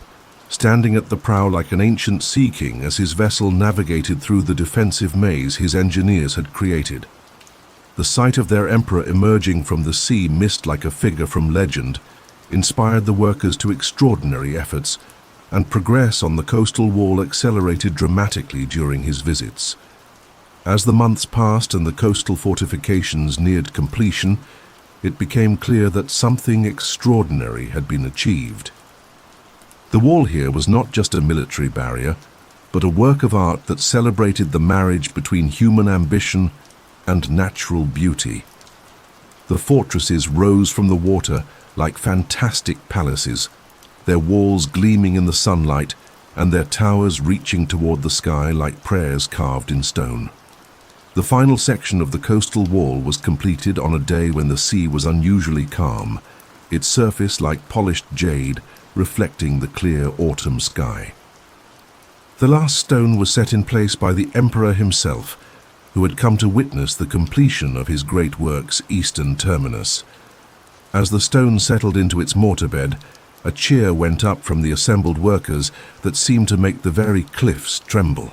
standing at the prow like an ancient sea king as his vessel navigated through the defensive maze his engineers had created. The sight of their emperor emerging from the sea mist like a figure from legend inspired the workers to extraordinary efforts, and progress on the coastal wall accelerated dramatically during his visits. As the months passed and the coastal fortifications neared completion, it became clear that something extraordinary had been achieved. The wall here was not just a military barrier, but a work of art that celebrated the marriage between human ambition and natural beauty. The fortresses rose from the water like fantastic palaces, their walls gleaming in the sunlight and their towers reaching toward the sky like prayers carved in stone. The final section of the coastal wall was completed on a day when the sea was unusually calm, its surface like polished jade reflecting the clear autumn sky. The last stone was set in place by the emperor himself, who had come to witness the completion of his great work's eastern terminus. As the stone settled into its mortar bed, a cheer went up from the assembled workers that seemed to make the very cliffs tremble.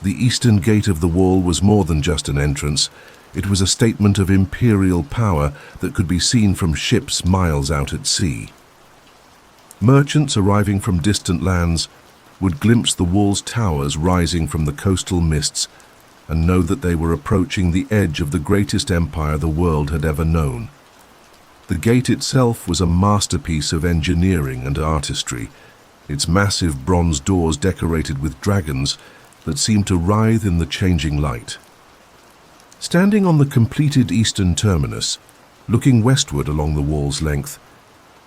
The eastern gate of the wall was more than just an entrance. It was a statement of imperial power that could be seen from ships miles out at sea. Merchants arriving from distant lands would glimpse the wall's towers rising from the coastal mists and know that they were approaching the edge of the greatest empire the world had ever known. The gate itself was a masterpiece of engineering and artistry, its massive bronze doors decorated with dragons that seemed to writhe in the changing light. Standing on the completed eastern terminus, looking westward along the wall's length,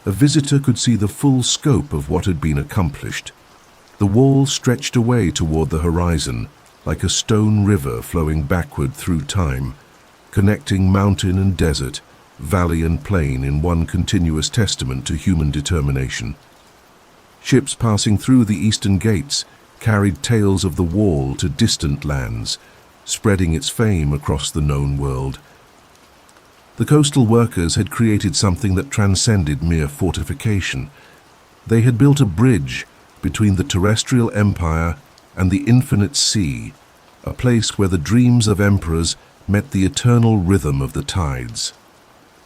a visitor could see the full scope of what had been accomplished. The wall stretched away toward the horizon, like a stone river flowing backward through time, connecting mountain and desert, valley and plain in one continuous testament to human determination. Ships passing through the eastern gates carried tales of the wall to distant lands, spreading its fame across the known world. The coastal workers had created something that transcended mere fortification. They had built a bridge between the terrestrial empire and the infinite sea, a place where the dreams of emperors met the eternal rhythm of the tides.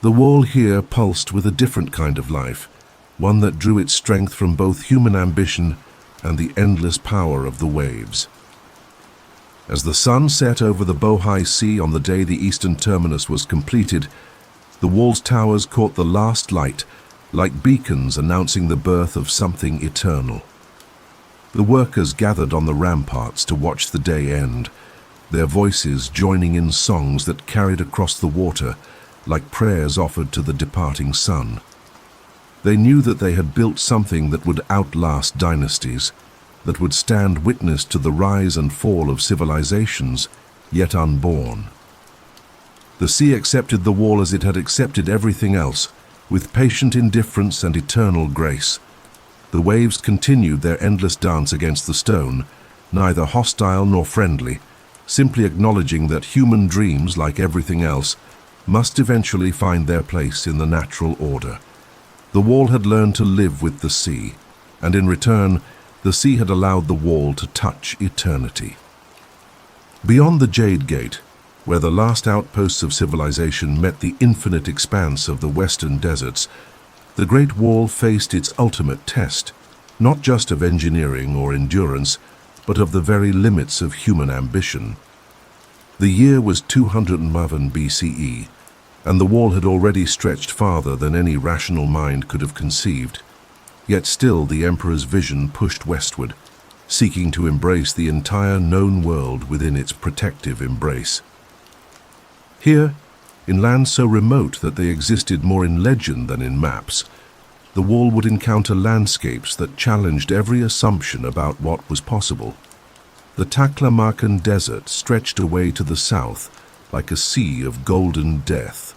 The wall here pulsed with a different kind of life, one that drew its strength from both human ambition and the endless power of the waves. As the sun set over the Bohai Sea on the day the eastern terminus was completed, the wall's towers caught the last light, like beacons announcing the birth of something eternal. The workers gathered on the ramparts to watch the day end, their voices joining in songs that carried across the water like prayers offered to the departing sun. They knew that they had built something that would outlast dynasties, that would stand witness to the rise and fall of civilizations yet unborn. The sea accepted the wall as it had accepted everything else, with patient indifference and eternal grace. The waves continued their endless dance against the stone, neither hostile nor friendly, simply acknowledging that human dreams, like everything else, must eventually find their place in the natural order. The wall had learned to live with the sea, and in return, the sea had allowed the wall to touch eternity. Beyond the Jade Gate, where the last outposts of civilization met the infinite expanse of the western deserts, the Great Wall faced its ultimate test, not just of engineering or endurance, but of the very limits of human ambition. The year was 211 BCE, and the wall had already stretched farther than any rational mind could have conceived. Yet still the emperor's vision pushed westward, seeking to embrace the entire known world within its protective embrace. Here, in lands so remote that they existed more in legend than in maps, the wall would encounter landscapes that challenged every assumption about what was possible. The Taklamakan Desert stretched away to the south like a sea of golden death,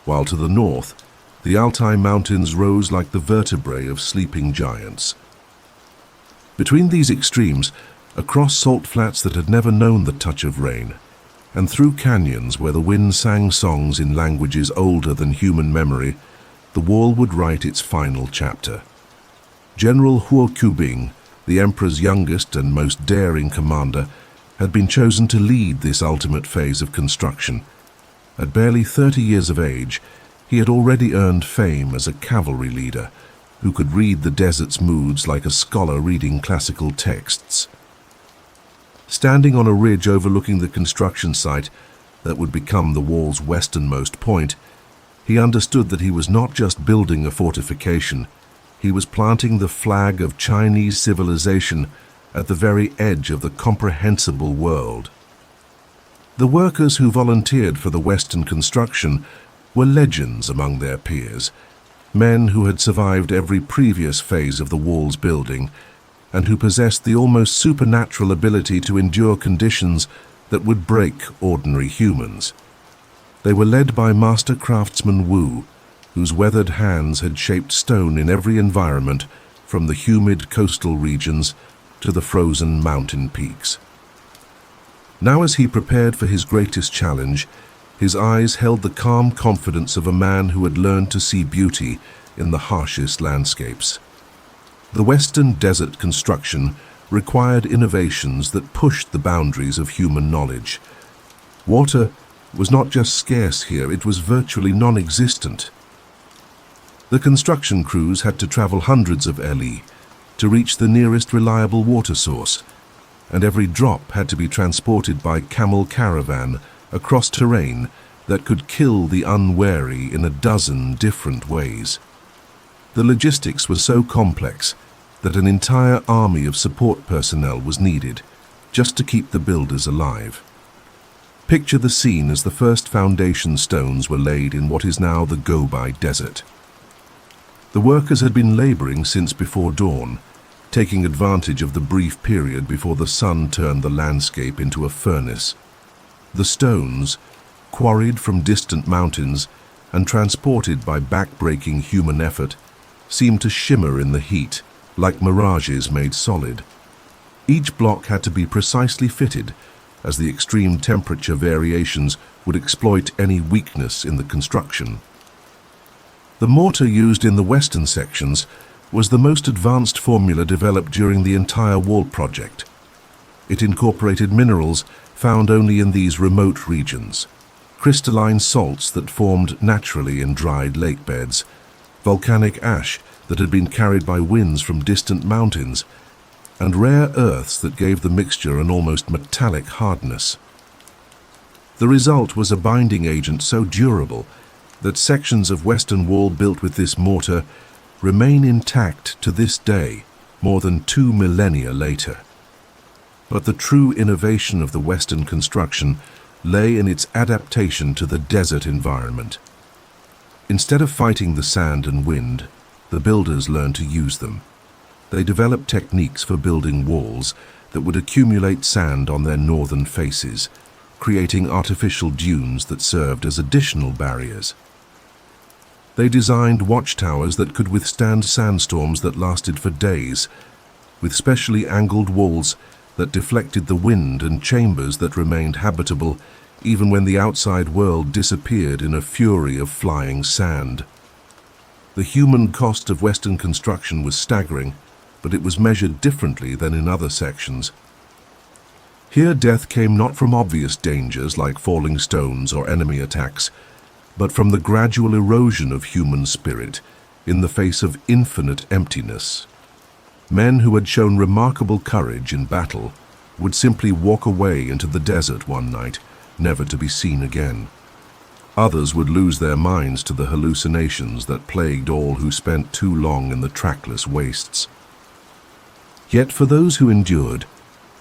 while to the north, the Altai Mountains rose like the vertebrae of sleeping giants. Between these extremes, across salt flats that had never known the touch of rain, and through canyons where the wind sang songs in languages older than human memory, the wall would write its final chapter. General Huo Qubing, the emperor's youngest and most daring commander, had been chosen to lead this ultimate phase of construction. At barely 30 years of age, he had already earned fame as a cavalry leader who could read the desert's moods like a scholar reading classical texts. Standing on a ridge overlooking the construction site that would become the wall's westernmost point, he understood that he was not just building a fortification, he was planting the flag of Chinese civilization at the very edge of the comprehensible world. The workers who volunteered for the Western construction were legends among their peers, men who had survived every previous phase of the wall's building and who possessed the almost supernatural ability to endure conditions that would break ordinary humans. They were led by master craftsman Wu, whose weathered hands had shaped stone in every environment, from the humid coastal regions to the frozen mountain peaks. Now, as he prepared for his greatest challenge, His eyes held the calm confidence of a man who had learned to see beauty in the harshest landscapes. The Western Desert construction required innovations that pushed the boundaries of human knowledge. Water was not just scarce here, it was virtually non-existent. The construction crews had to travel hundreds of li to reach the nearest reliable water source, and every drop had to be transported by camel caravan across terrain that could kill the unwary in a dozen different ways. The logistics were so complex that an entire army of support personnel was needed just to keep the builders alive. Picture the scene as the first foundation stones were laid in what is now the Gobi Desert. The workers had been laboring since before dawn, taking advantage of the brief period before the sun turned the landscape into a furnace. The stones, quarried from distant mountains and transported by back-breaking human effort, seemed to shimmer in the heat, like mirages made solid. Each block had to be precisely fitted, as the extreme temperature variations would exploit any weakness in the construction. The mortar used in the western sections was the most advanced formula developed during the entire wall project. It incorporated minerals found only in these remote regions, crystalline salts that formed naturally in dried lake beds, volcanic ash that had been carried by winds from distant mountains, and rare earths that gave the mixture an almost metallic hardness. The result was a binding agent so durable that sections of Western Wall built with this mortar remain intact to this day, more than 2 millennia later. But the true innovation of the Western construction lay in its adaptation to the desert environment. Instead of fighting the sand and wind, the builders learned to use them. They developed techniques for building walls that would accumulate sand on their northern faces, creating artificial dunes that served as additional barriers. They designed watchtowers that could withstand sandstorms that lasted for days, with specially angled walls that deflected the wind and chambers that remained habitable even when the outside world disappeared in a fury of flying sand. The human cost of Western construction was staggering, but it was measured differently than in other sections. Here death came not from obvious dangers like falling stones or enemy attacks, but from the gradual erosion of human spirit in the face of infinite emptiness. Men who had shown remarkable courage in battle would simply walk away into the desert one night, never to be seen again. Others would lose their minds to the hallucinations that plagued all who spent too long in the trackless wastes. Yet for those who endured,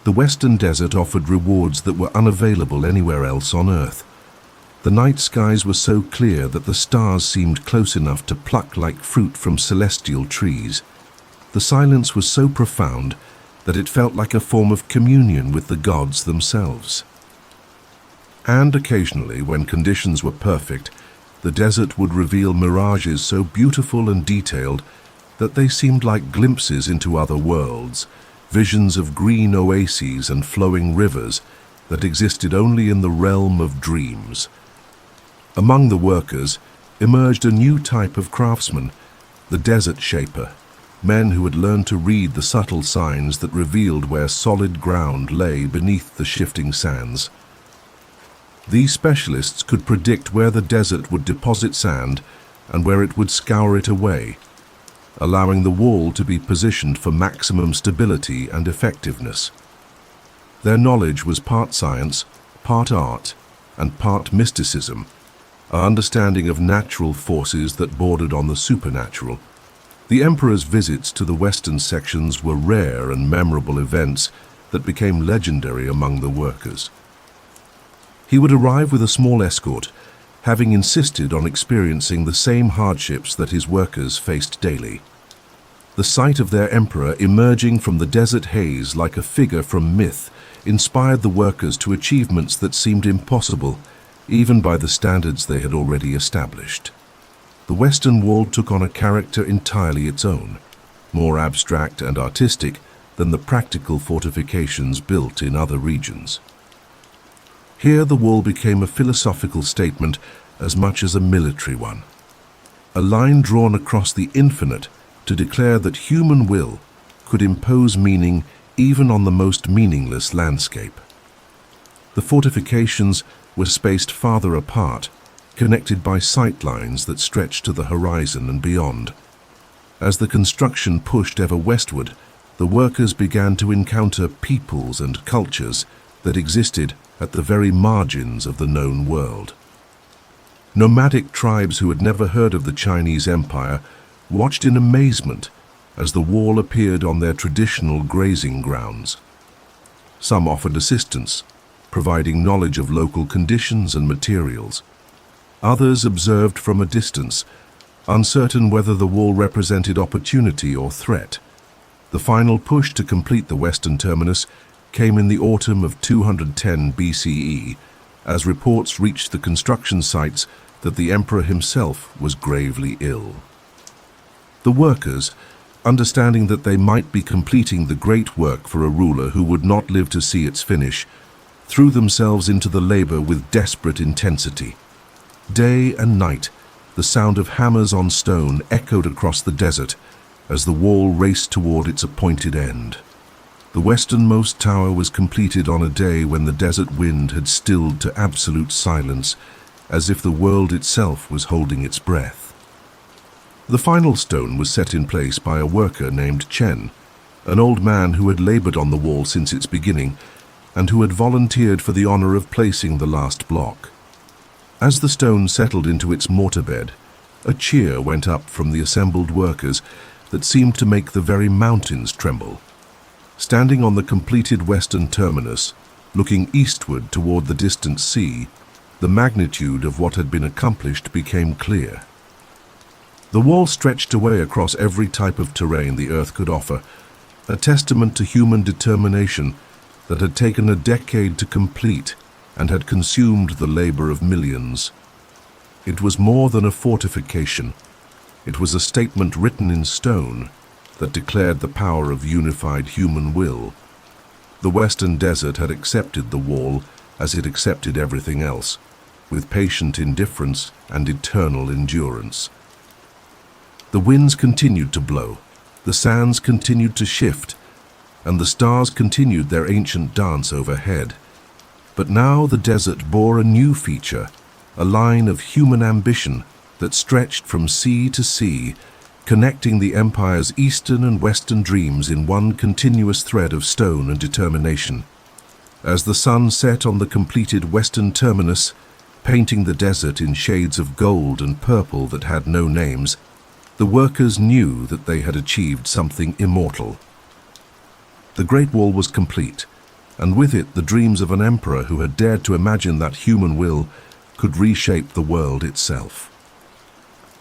the Western Desert offered rewards that were unavailable anywhere else on Earth. The night skies were so clear that the stars seemed close enough to pluck like fruit from celestial trees. The silence was so profound that it felt like a form of communion with the gods themselves. And occasionally, when conditions were perfect, the desert would reveal mirages so beautiful and detailed that they seemed like glimpses into other worlds, visions of green oases and flowing rivers that existed only in the realm of dreams. Among the workers emerged a new type of craftsman, the desert shaper, men who had learned to read the subtle signs that revealed where solid ground lay beneath the shifting sands. These specialists could predict where the desert would deposit sand and where it would scour it away, allowing the wall to be positioned for maximum stability and effectiveness. Their knowledge was part science, part art, and part mysticism, an understanding of natural forces that bordered on the supernatural. The Emperor's visits to the western sections were rare and memorable events that became legendary among the workers. He would arrive with a small escort, having insisted on experiencing the same hardships that his workers faced daily. The sight of their emperor emerging from the desert haze like a figure from myth inspired the workers to achievements that seemed impossible, even by the standards they had already established. The Western Wall took on a character entirely its own, more abstract and artistic than the practical fortifications built in other regions. Here the wall became a philosophical statement as much as a military one. A line drawn across the infinite to declare that human will could impose meaning even on the most meaningless landscape. The fortifications were spaced farther apart, connected by sight lines that stretched to the horizon and beyond. As the construction pushed ever westward, the workers began to encounter peoples and cultures that existed at the very margins of the known world. Nomadic tribes who had never heard of the Chinese Empire watched in amazement as the wall appeared on their traditional grazing grounds. Some offered assistance, providing knowledge of local conditions and materials. Others observed from a distance, uncertain whether the wall represented opportunity or threat. The final push to complete the western terminus came in the autumn of 210 BCE, as reports reached the construction sites that the emperor himself was gravely ill. The workers, understanding that they might be completing the great work for a ruler who would not live to see its finish, threw themselves into the labor with desperate intensity. Day and night, the sound of hammers on stone echoed across the desert as the wall raced toward its appointed end. The westernmost tower was completed on a day when the desert wind had stilled to absolute silence, as if the world itself was holding its breath. The final stone was set in place by a worker named Chen, an old man who had labored on the wall since its beginning and who had volunteered for the honor of placing the last block. As the stone settled into its mortar bed, a cheer went up from the assembled workers that seemed to make the very mountains tremble. Standing on the completed western terminus, looking eastward toward the distant sea, the magnitude of what had been accomplished became clear. The wall stretched away across every type of terrain the earth could offer, a testament to human determination that had taken a decade to complete and had consumed the labor of millions. It was more than a fortification. It was a statement written in stone that declared the power of unified human will. The Western Desert had accepted the wall as it accepted everything else, with patient indifference and eternal endurance. The winds continued to blow, the sands continued to shift, and the stars continued their ancient dance overhead. But now the desert bore a new feature, a line of human ambition that stretched from sea to sea, connecting the empire's eastern and western dreams in one continuous thread of stone and determination. As the sun set on the completed western terminus, painting the desert in shades of gold and purple that had no names, the workers knew that they had achieved something immortal. The Great Wall was complete, and with it the dreams of an emperor who had dared to imagine that human will could reshape the world itself.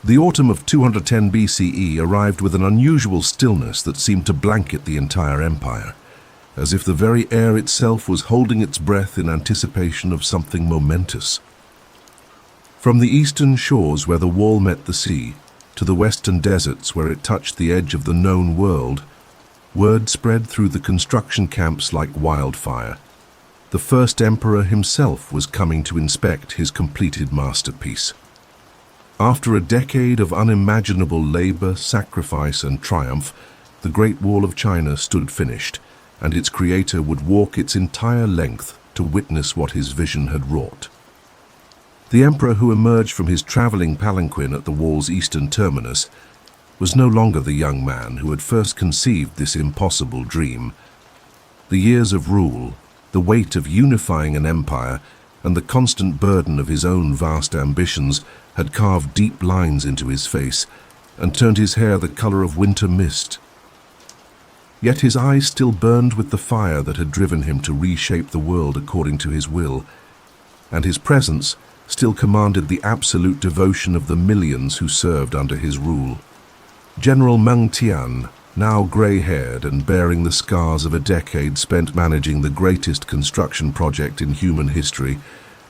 The autumn of 210 BCE arrived with an unusual stillness that seemed to blanket the entire empire, as if the very air itself was holding its breath in anticipation of something momentous. From the eastern shores where the wall met the sea, to the western deserts where it touched the edge of the known world, word spread through the construction camps like wildfire. The first emperor himself was coming to inspect his completed masterpiece. After a decade of unimaginable labor, sacrifice, and triumph, the Great Wall of China stood finished, and its creator would walk its entire length to witness what his vision had wrought. The emperor who emerged from his traveling palanquin at the wall's eastern terminus was no longer the young man who had first conceived this impossible dream. The years of rule, the weight of unifying an empire, and the constant burden of his own vast ambitions had carved deep lines into his face and turned his hair the color of winter mist. Yet his eyes still burned with the fire that had driven him to reshape the world according to his will, and his presence still commanded the absolute devotion of the millions who served under his rule. General Meng Tian, now gray-haired and bearing the scars of a decade spent managing the greatest construction project in human history,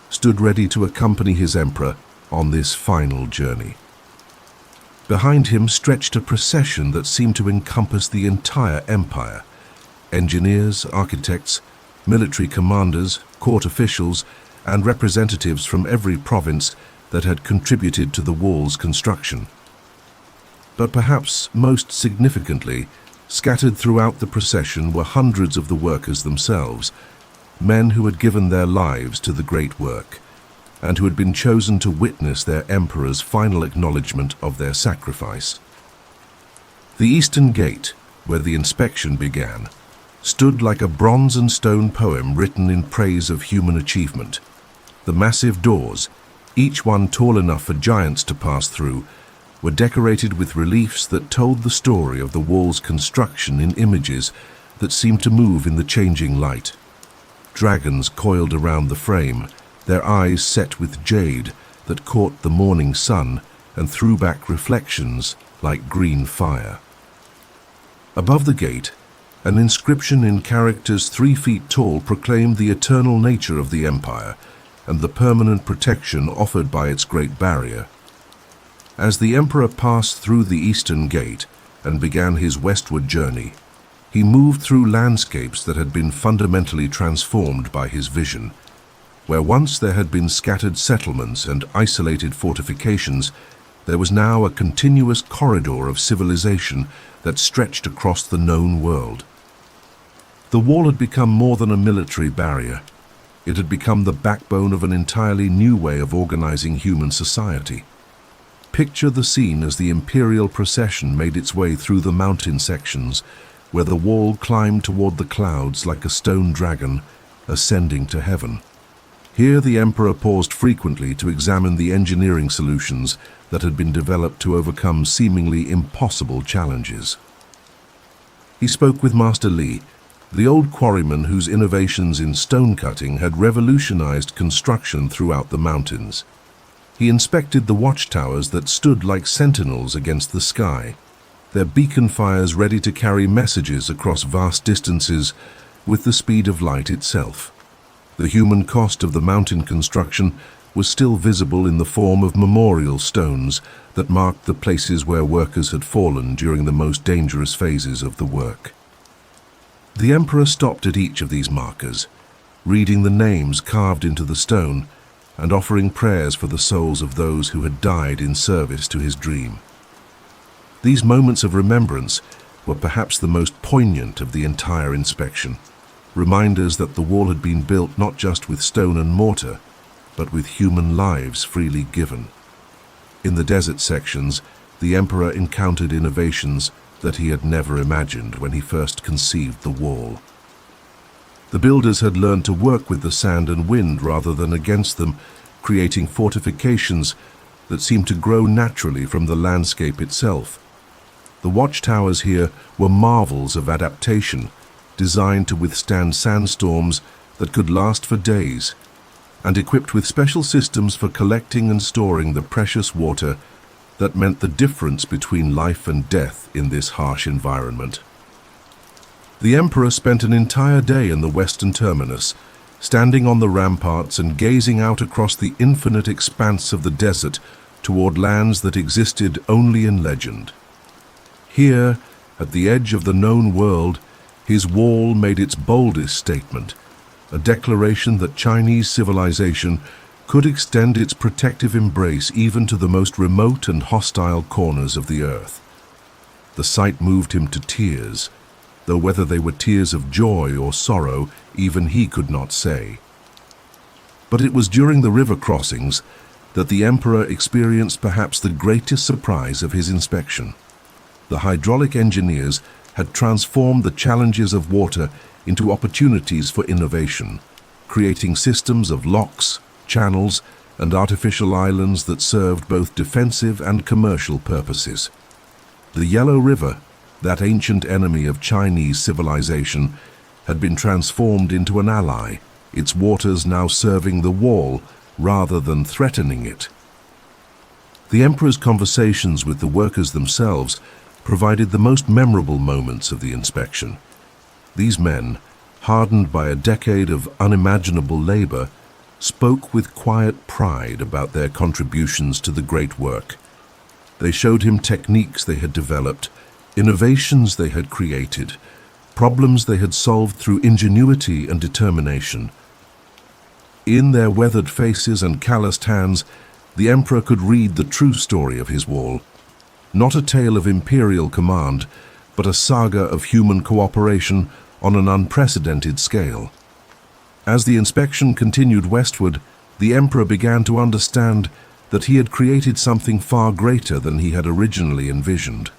stood ready to accompany his emperor on this final journey. Behind him stretched a procession that seemed to encompass the entire empire. Engineers, architects, military commanders, court officials, and representatives from every province that had contributed to the wall's construction. But perhaps most significantly, scattered throughout the procession were hundreds of the workers themselves, men who had given their lives to the great work, and who had been chosen to witness their emperor's final acknowledgement of their sacrifice. The Eastern Gate, where the inspection began, stood like a bronze and stone poem written in praise of human achievement. The massive doors, each one tall enough for giants to pass through, were decorated with reliefs that told the story of the wall's construction in images that seemed to move in the changing light. Dragons coiled around the frame, their eyes set with jade that caught the morning sun and threw back reflections like green fire. Above the gate, an inscription in characters 3 feet tall proclaimed the eternal nature of the empire and the permanent protection offered by its great barrier. As the emperor passed through the Eastern Gate and began his westward journey, he moved through landscapes that had been fundamentally transformed by his vision. Where once there had been scattered settlements and isolated fortifications, there was now a continuous corridor of civilization that stretched across the known world. The wall had become more than a military barrier. It had become the backbone of an entirely new way of organizing human society. Picture the scene as the imperial procession made its way through the mountain sections, where the wall climbed toward the clouds like a stone dragon ascending to heaven. Here the emperor paused frequently to examine the engineering solutions that had been developed to overcome seemingly impossible challenges. He spoke with Master Li, the old quarryman whose innovations in stone cutting had revolutionized construction throughout the mountains. He inspected the watchtowers that stood like sentinels against the sky, their beacon fires ready to carry messages across vast distances with the speed of light itself. The human cost of the mountain construction was still visible in the form of memorial stones that marked the places where workers had fallen during the most dangerous phases of the work. The emperor stopped at each of these markers, reading the names carved into the stone and offering prayers for the souls of those who had died in service to his dream. These moments of remembrance were perhaps the most poignant of the entire inspection, reminders that the wall had been built not just with stone and mortar, but with human lives freely given. In the desert sections, the emperor encountered innovations that he had never imagined when he first conceived the wall. The builders had learned to work with the sand and wind rather than against them, creating fortifications that seemed to grow naturally from the landscape itself. The watchtowers here were marvels of adaptation, designed to withstand sandstorms that could last for days, and equipped with special systems for collecting and storing the precious water that meant the difference between life and death in this harsh environment. The emperor spent an entire day in the western terminus, standing on the ramparts and gazing out across the infinite expanse of the desert toward lands that existed only in legend. Here, at the edge of the known world, his wall made its boldest statement, a declaration that Chinese civilization could extend its protective embrace even to the most remote and hostile corners of the earth. The sight moved him to tears, though whether they were tears of joy or sorrow, even he could not say. But it was during the river crossings that the emperor experienced perhaps the greatest surprise of his inspection. The hydraulic engineers had transformed the challenges of water into opportunities for innovation, creating systems of locks, channels, and artificial islands that served both defensive and commercial purposes. The Yellow River, that ancient enemy of Chinese civilization, had been transformed into an ally, its waters now serving the wall rather than threatening it. The emperor's conversations with the workers themselves provided the most memorable moments of the inspection. These men, hardened by a decade of unimaginable labor, spoke with quiet pride about their contributions to the great work. They showed him techniques they had developed, innovations they had created, problems they had solved through ingenuity and determination. In their weathered faces and calloused hands, the emperor could read the true story of his wall. Not a tale of imperial command, but a saga of human cooperation on an unprecedented scale. As the inspection continued westward, the emperor began to understand that he had created something far greater than he had originally envisioned.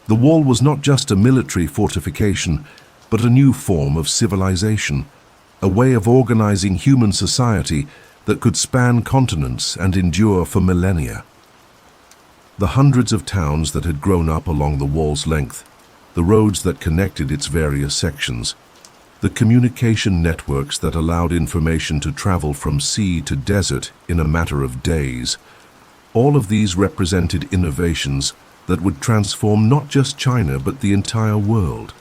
The wall was not just a military fortification, but a new form of civilization, a way of organizing human society that could span continents and endure for millennia. The hundreds of towns that had grown up along the wall's length, the roads that connected its various sections, the communication networks that allowed information to travel from sea to desert in a matter of days, all of these represented innovations that would transform not just China but the entire world.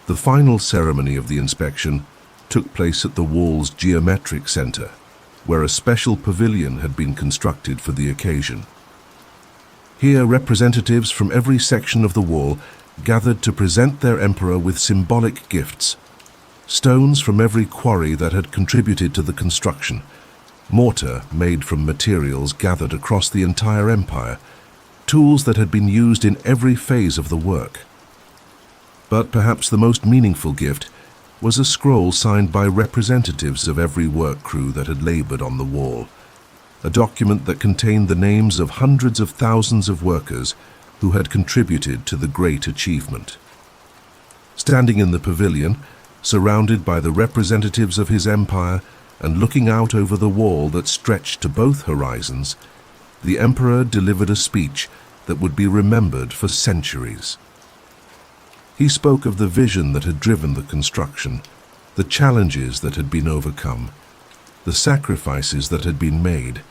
The final ceremony of the inspection took place at the wall's geometric center, where a special pavilion had been constructed for the occasion. Here, representatives from every section of the wall gathered to present their emperor with symbolic gifts: stones from every quarry that had contributed to the construction, mortar made from materials gathered across the entire empire, tools that had been used in every phase of the work. But perhaps the most meaningful gift was a scroll signed by representatives of every work crew that had labored on the wall, a document that contained the names of hundreds of thousands of workers who had contributed to the great achievement. Standing in the pavilion, surrounded by the representatives of his empire and looking out over the wall that stretched to both horizons, the emperor delivered a speech that would be remembered for centuries. He spoke of the vision that had driven the construction, the challenges that had been overcome, the sacrifices that had been made.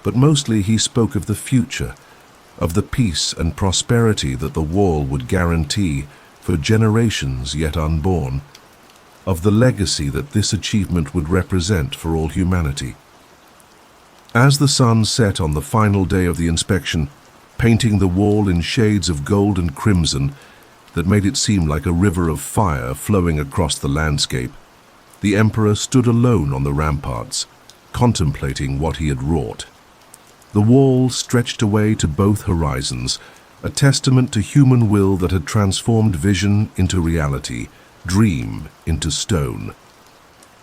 But mostly he spoke of the future, of the peace and prosperity that the wall would guarantee for generations yet unborn, of the legacy that this achievement would represent for all humanity. As the sun set on the final day of the inspection, painting the wall in shades of gold and crimson that made it seem like a river of fire flowing across the landscape, the emperor stood alone on the ramparts, contemplating what he had wrought. The wall stretched away to both horizons, a testament to human will that had transformed vision into reality, dream into stone.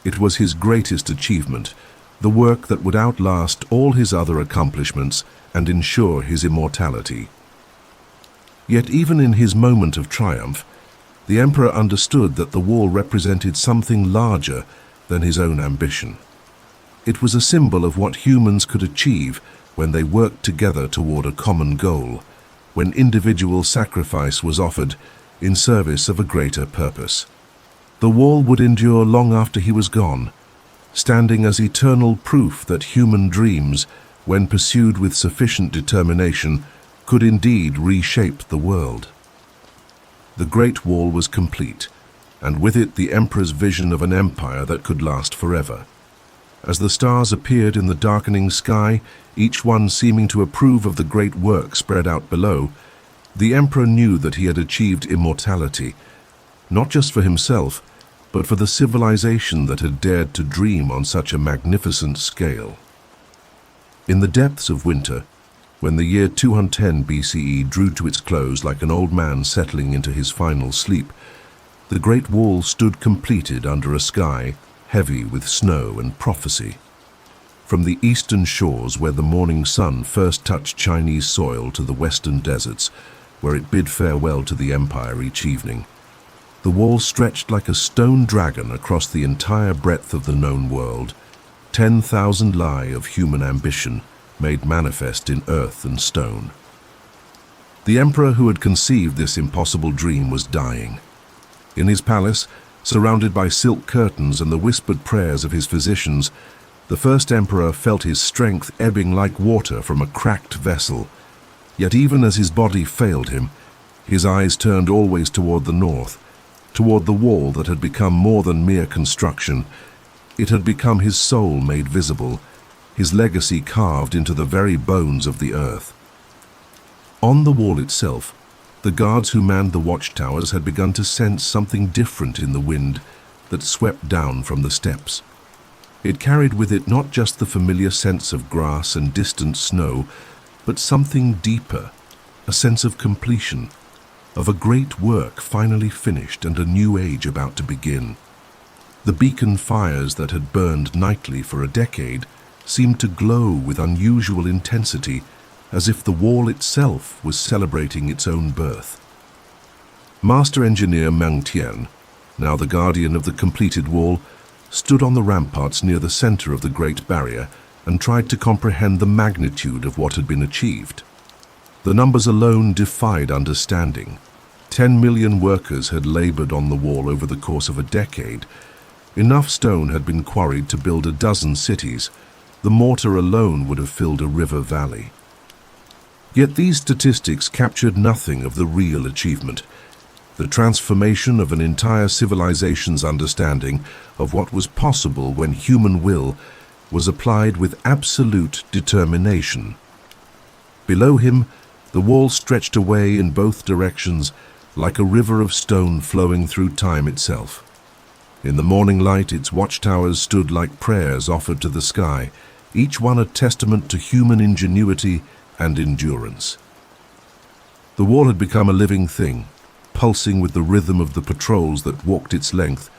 It was his greatest achievement, the work that would outlast all his other accomplishments and ensure his immortality. Yet even in his moment of triumph, the emperor understood that the wall represented something larger than his own ambition. It was a symbol of what humans could achieve when they worked together toward a common goal, when individual sacrifice was offered in service of a greater purpose. The wall would endure long after he was gone, standing as eternal proof that human dreams, when pursued with sufficient determination, could indeed reshape the world. The Great Wall was complete, and with it the emperor's vision of an empire that could last forever. As the stars appeared in the darkening sky, each one seeming to approve of the great work spread out below, the emperor knew that he had achieved immortality, not just for himself, but for the civilization that had dared to dream on such a magnificent scale. In the depths of winter, when the year 210 BCE drew to its close like an old man settling into his final sleep, the Great Wall stood completed under a sky heavy with snow and prophecy. From the eastern shores where the morning sun first touched Chinese soil to the western deserts, where it bid farewell to the empire each evening, the wall stretched like a stone dragon across the entire breadth of the known world, 10,000 li of human ambition made manifest in earth and stone. The emperor who had conceived this impossible dream was dying. In his palace, surrounded by silk curtains and the whispered prayers of his physicians, the first emperor felt his strength ebbing like water from a cracked vessel. Yet even as his body failed him, his eyes turned always toward the north, toward the wall that had become more than mere construction. It had become his soul made visible, his legacy carved into the very bones of the earth. On the wall itself, the guards who manned the watchtowers had begun to sense something different in the wind that swept down from the steps. It carried with it not just the familiar sense of grass and distant snow, but something deeper, a sense of completion, of a great work finally finished and a new age about to begin. The beacon fires that had burned nightly for a decade seemed to glow with unusual intensity, as if the wall itself was celebrating its own birth. Master Engineer Meng Tian, now the guardian of the completed wall, stood on the ramparts near the center of the Great Barrier and tried to comprehend the magnitude of what had been achieved. The numbers alone defied understanding. 10 million workers had labored on the wall over the course of a decade. Enough stone had been quarried to build a dozen cities. The mortar alone would have filled a river valley. Yet these statistics captured nothing of the real achievement. The transformation of an entire civilization's understanding of what was possible when human will was applied with absolute determination. Below him, the wall stretched away in both directions like a river of stone flowing through time itself. In the morning light, its watchtowers stood like prayers offered to the sky, each one a testament to human ingenuity and endurance. The wall had become a living thing, pulsing with the rhythm of the patrols that walked its length,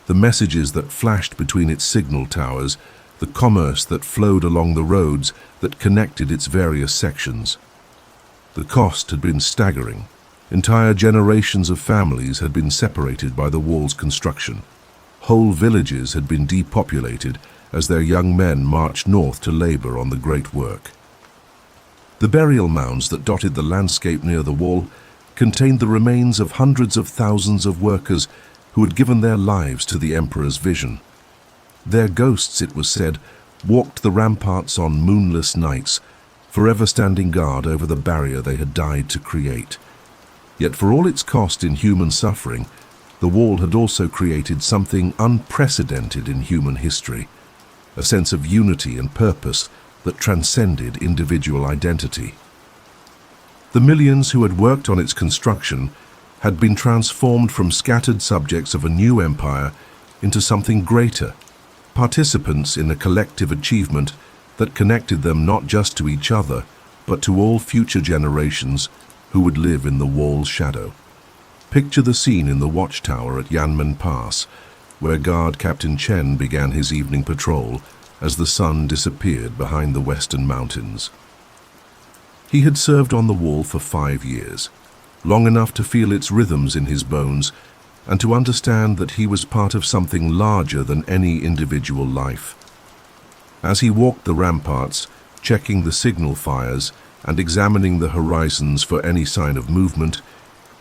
the messages that flashed between its signal towers, the commerce that flowed along the roads that connected its various sections. The cost had been staggering. Entire generations of families had been separated by the wall's construction. Whole villages had been depopulated as their young men marched north to labor on the great work. The burial mounds that dotted the landscape near the wall contained the remains of hundreds of thousands of workers who had given their lives to the emperor's vision. Their ghosts, it was said, walked the ramparts on moonless nights, forever standing guard over the barrier they had died to create. Yet for all its cost in human suffering, the wall had also created something unprecedented in human history, a sense of unity and purpose that transcended individual identity. The millions who had worked on its construction had been transformed from scattered subjects of a new empire into something greater, participants in a collective achievement that connected them not just to each other, but to all future generations who would live in the wall's shadow. Picture the scene in the watchtower at Yanmen Pass, where Guard Captain Chen began his evening patrol as the sun disappeared behind the western mountains. He had served on the wall for 5 years, long enough to feel its rhythms in his bones and to understand that he was part of something larger than any individual life. As he walked the ramparts, checking the signal fires and examining the horizons for any sign of movement,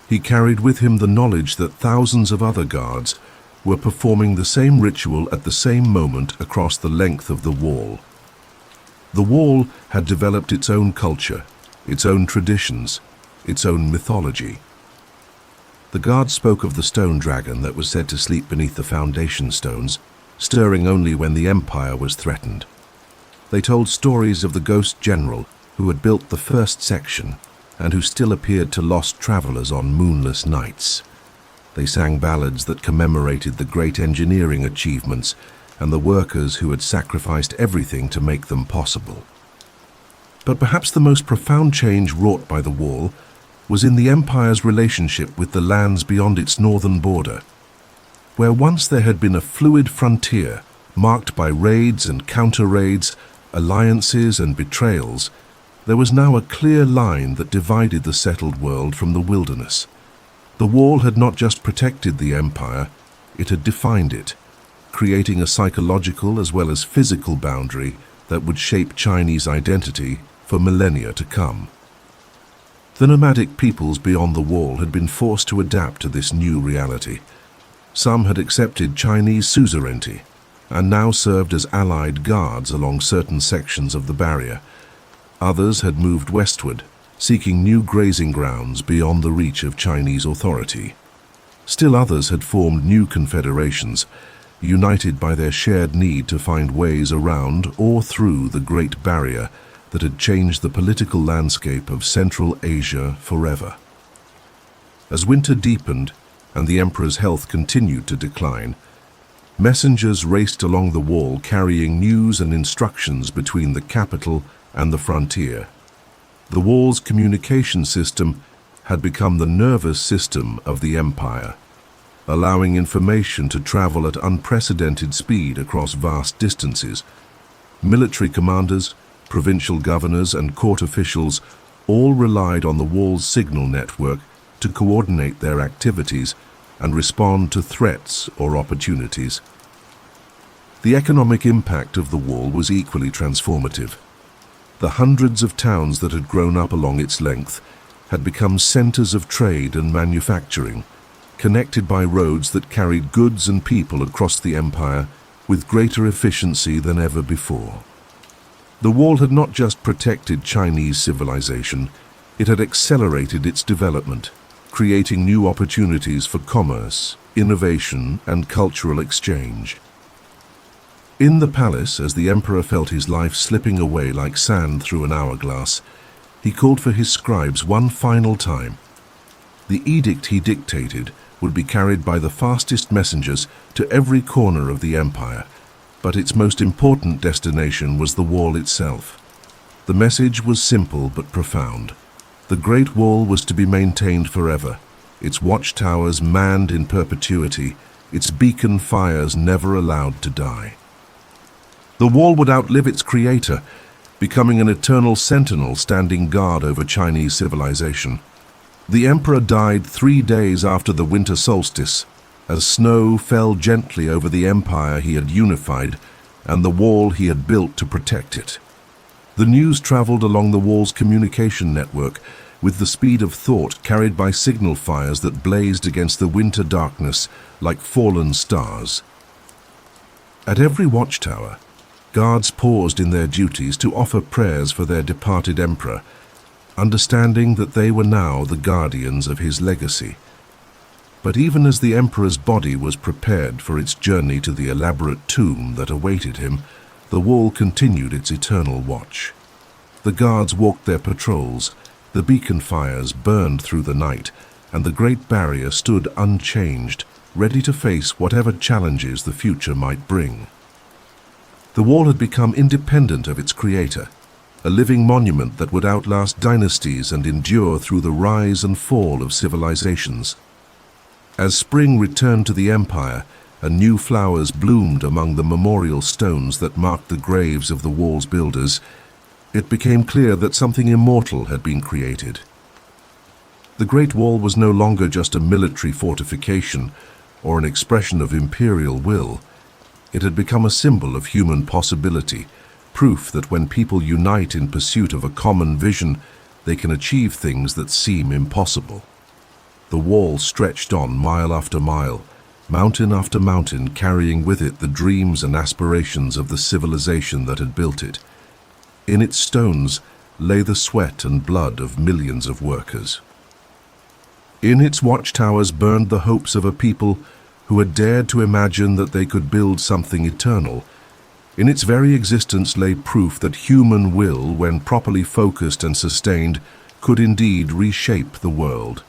he carried with him the knowledge that thousands of other guards were performing the same ritual at the same moment across the length of the wall. The wall had developed its own culture, its own traditions, its own mythology. The guards spoke of the stone dragon that was said to sleep beneath the foundation stones, stirring only when the empire was threatened. They told stories of the ghost general who had built the first section and who still appeared to lost travelers on moonless nights. They sang ballads that commemorated the great engineering achievements and the workers who had sacrificed everything to make them possible. But perhaps the most profound change wrought by the wall was in the empire's relationship with the lands beyond its northern border. Where once there had been a fluid frontier marked by raids and counter-raids, alliances and betrayals, there was now a clear line that divided the settled world from the wilderness. The wall had not just protected the empire, it had defined it, creating a psychological as well as physical boundary that would shape Chinese identity for millennia to come. The nomadic peoples beyond the wall had been forced to adapt to this new reality. Some had accepted Chinese suzerainty and now served as allied guards along certain sections of the barrier. Others had moved westward, seeking new grazing grounds beyond the reach of Chinese authority. Still others had formed new confederations, united by their shared need to find ways around or through the Great Barrier that had changed the political landscape of Central Asia forever. As winter deepened and the emperor's health continued to decline, Messengers raced along the wall carrying news and instructions between the capital and the frontier. The wall's communication system had become the nervous system of the empire, allowing information to travel at unprecedented speed across vast distances. Military commanders, provincial governors, and court officials all relied on the wall's signal network to coordinate their activities and respond to threats or opportunities. The economic impact of the wall was equally transformative. The hundreds of towns that had grown up along its length had become centers of trade and manufacturing, connected by roads that carried goods and people across the empire with greater efficiency than ever before. The wall had not just protected Chinese civilization, it had accelerated its development, creating new opportunities for commerce, innovation, and cultural exchange. In the palace, as the emperor felt his life slipping away like sand through an hourglass, he called for his scribes one final time. The edict he dictated would be carried by the fastest messengers to every corner of the empire, but its most important destination was the wall itself. The message was simple but profound. The Great Wall was to be maintained forever, its watchtowers manned in perpetuity, its beacon fires never allowed to die. The wall would outlive its creator, becoming an eternal sentinel standing guard over Chinese civilization. The emperor died 3 days after the winter solstice, as snow fell gently over the empire he had unified and the wall he had built to protect it. The news traveled along the wall's communication network with the speed of thought, carried by signal fires that blazed against the winter darkness like fallen stars. At every watchtower, guards paused in their duties to offer prayers for their departed emperor, understanding that they were now the guardians of his legacy. But even as the emperor's body was prepared for its journey to the elaborate tomb that awaited him, the wall continued its eternal watch. The guards walked their patrols, the beacon fires burned through the night, and the great barrier stood unchanged, ready to face whatever challenges the future might bring. The wall had become independent of its creator, a living monument that would outlast dynasties and endure through the rise and fall of civilizations. As spring returned to the empire and new flowers bloomed among the memorial stones that marked the graves of the wall's builders, it became clear that something immortal had been created. The Great Wall was no longer just a military fortification or an expression of imperial will. It had become a symbol of human possibility, proof that when people unite in pursuit of a common vision, they can achieve things that seem impossible. The wall stretched on mile after mile, mountain after mountain, carrying with it the dreams and aspirations of the civilization that had built it. In its stones lay the sweat and blood of millions of workers. In its watchtowers burned the hopes of a people who had dared to imagine that they could build something eternal. In its very existence lay proof that human will, when properly focused and sustained, could indeed reshape the world.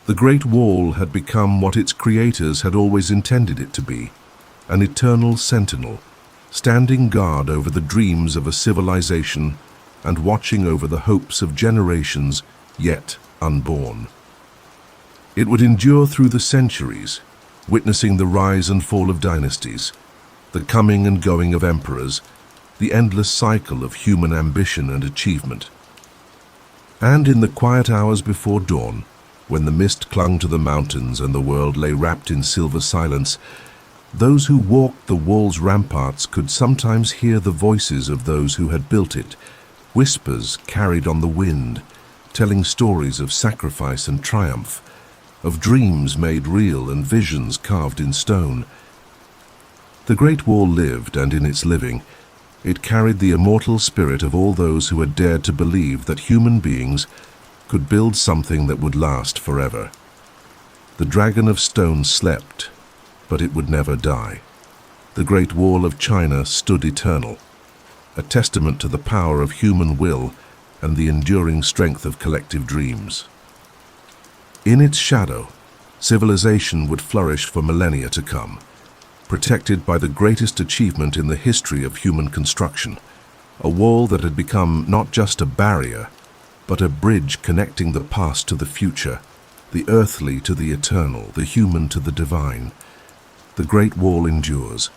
The Great Wall had become what its creators had always intended it to be, an eternal sentinel, standing guard over the dreams of a civilization and watching over the hopes of generations yet unborn. It would endure through the centuries, witnessing the rise and fall of dynasties, the coming and going of emperors, the endless cycle of human ambition and achievement. And in the quiet hours before dawn, when the mist clung to the mountains and the world lay wrapped in silver silence, those who walked the wall's ramparts could sometimes hear the voices of those who had built it, whispers carried on the wind, telling stories of sacrifice and triumph, of dreams made real and visions carved in stone. The Great Wall lived, and in its living, it carried the immortal spirit of all those who had dared to believe that human beings could build something that would last forever. The dragon of stone slept, but it would never die. The Great Wall of China stood eternal, a testament to the power of human will and the enduring strength of collective dreams. In its shadow, civilization would flourish for millennia to come, protected by the greatest achievement in the history of human construction, a wall that had become not just a barrier, but a bridge connecting the past to the future, the earthly to the eternal, the human to the divine. The Great Wall endures,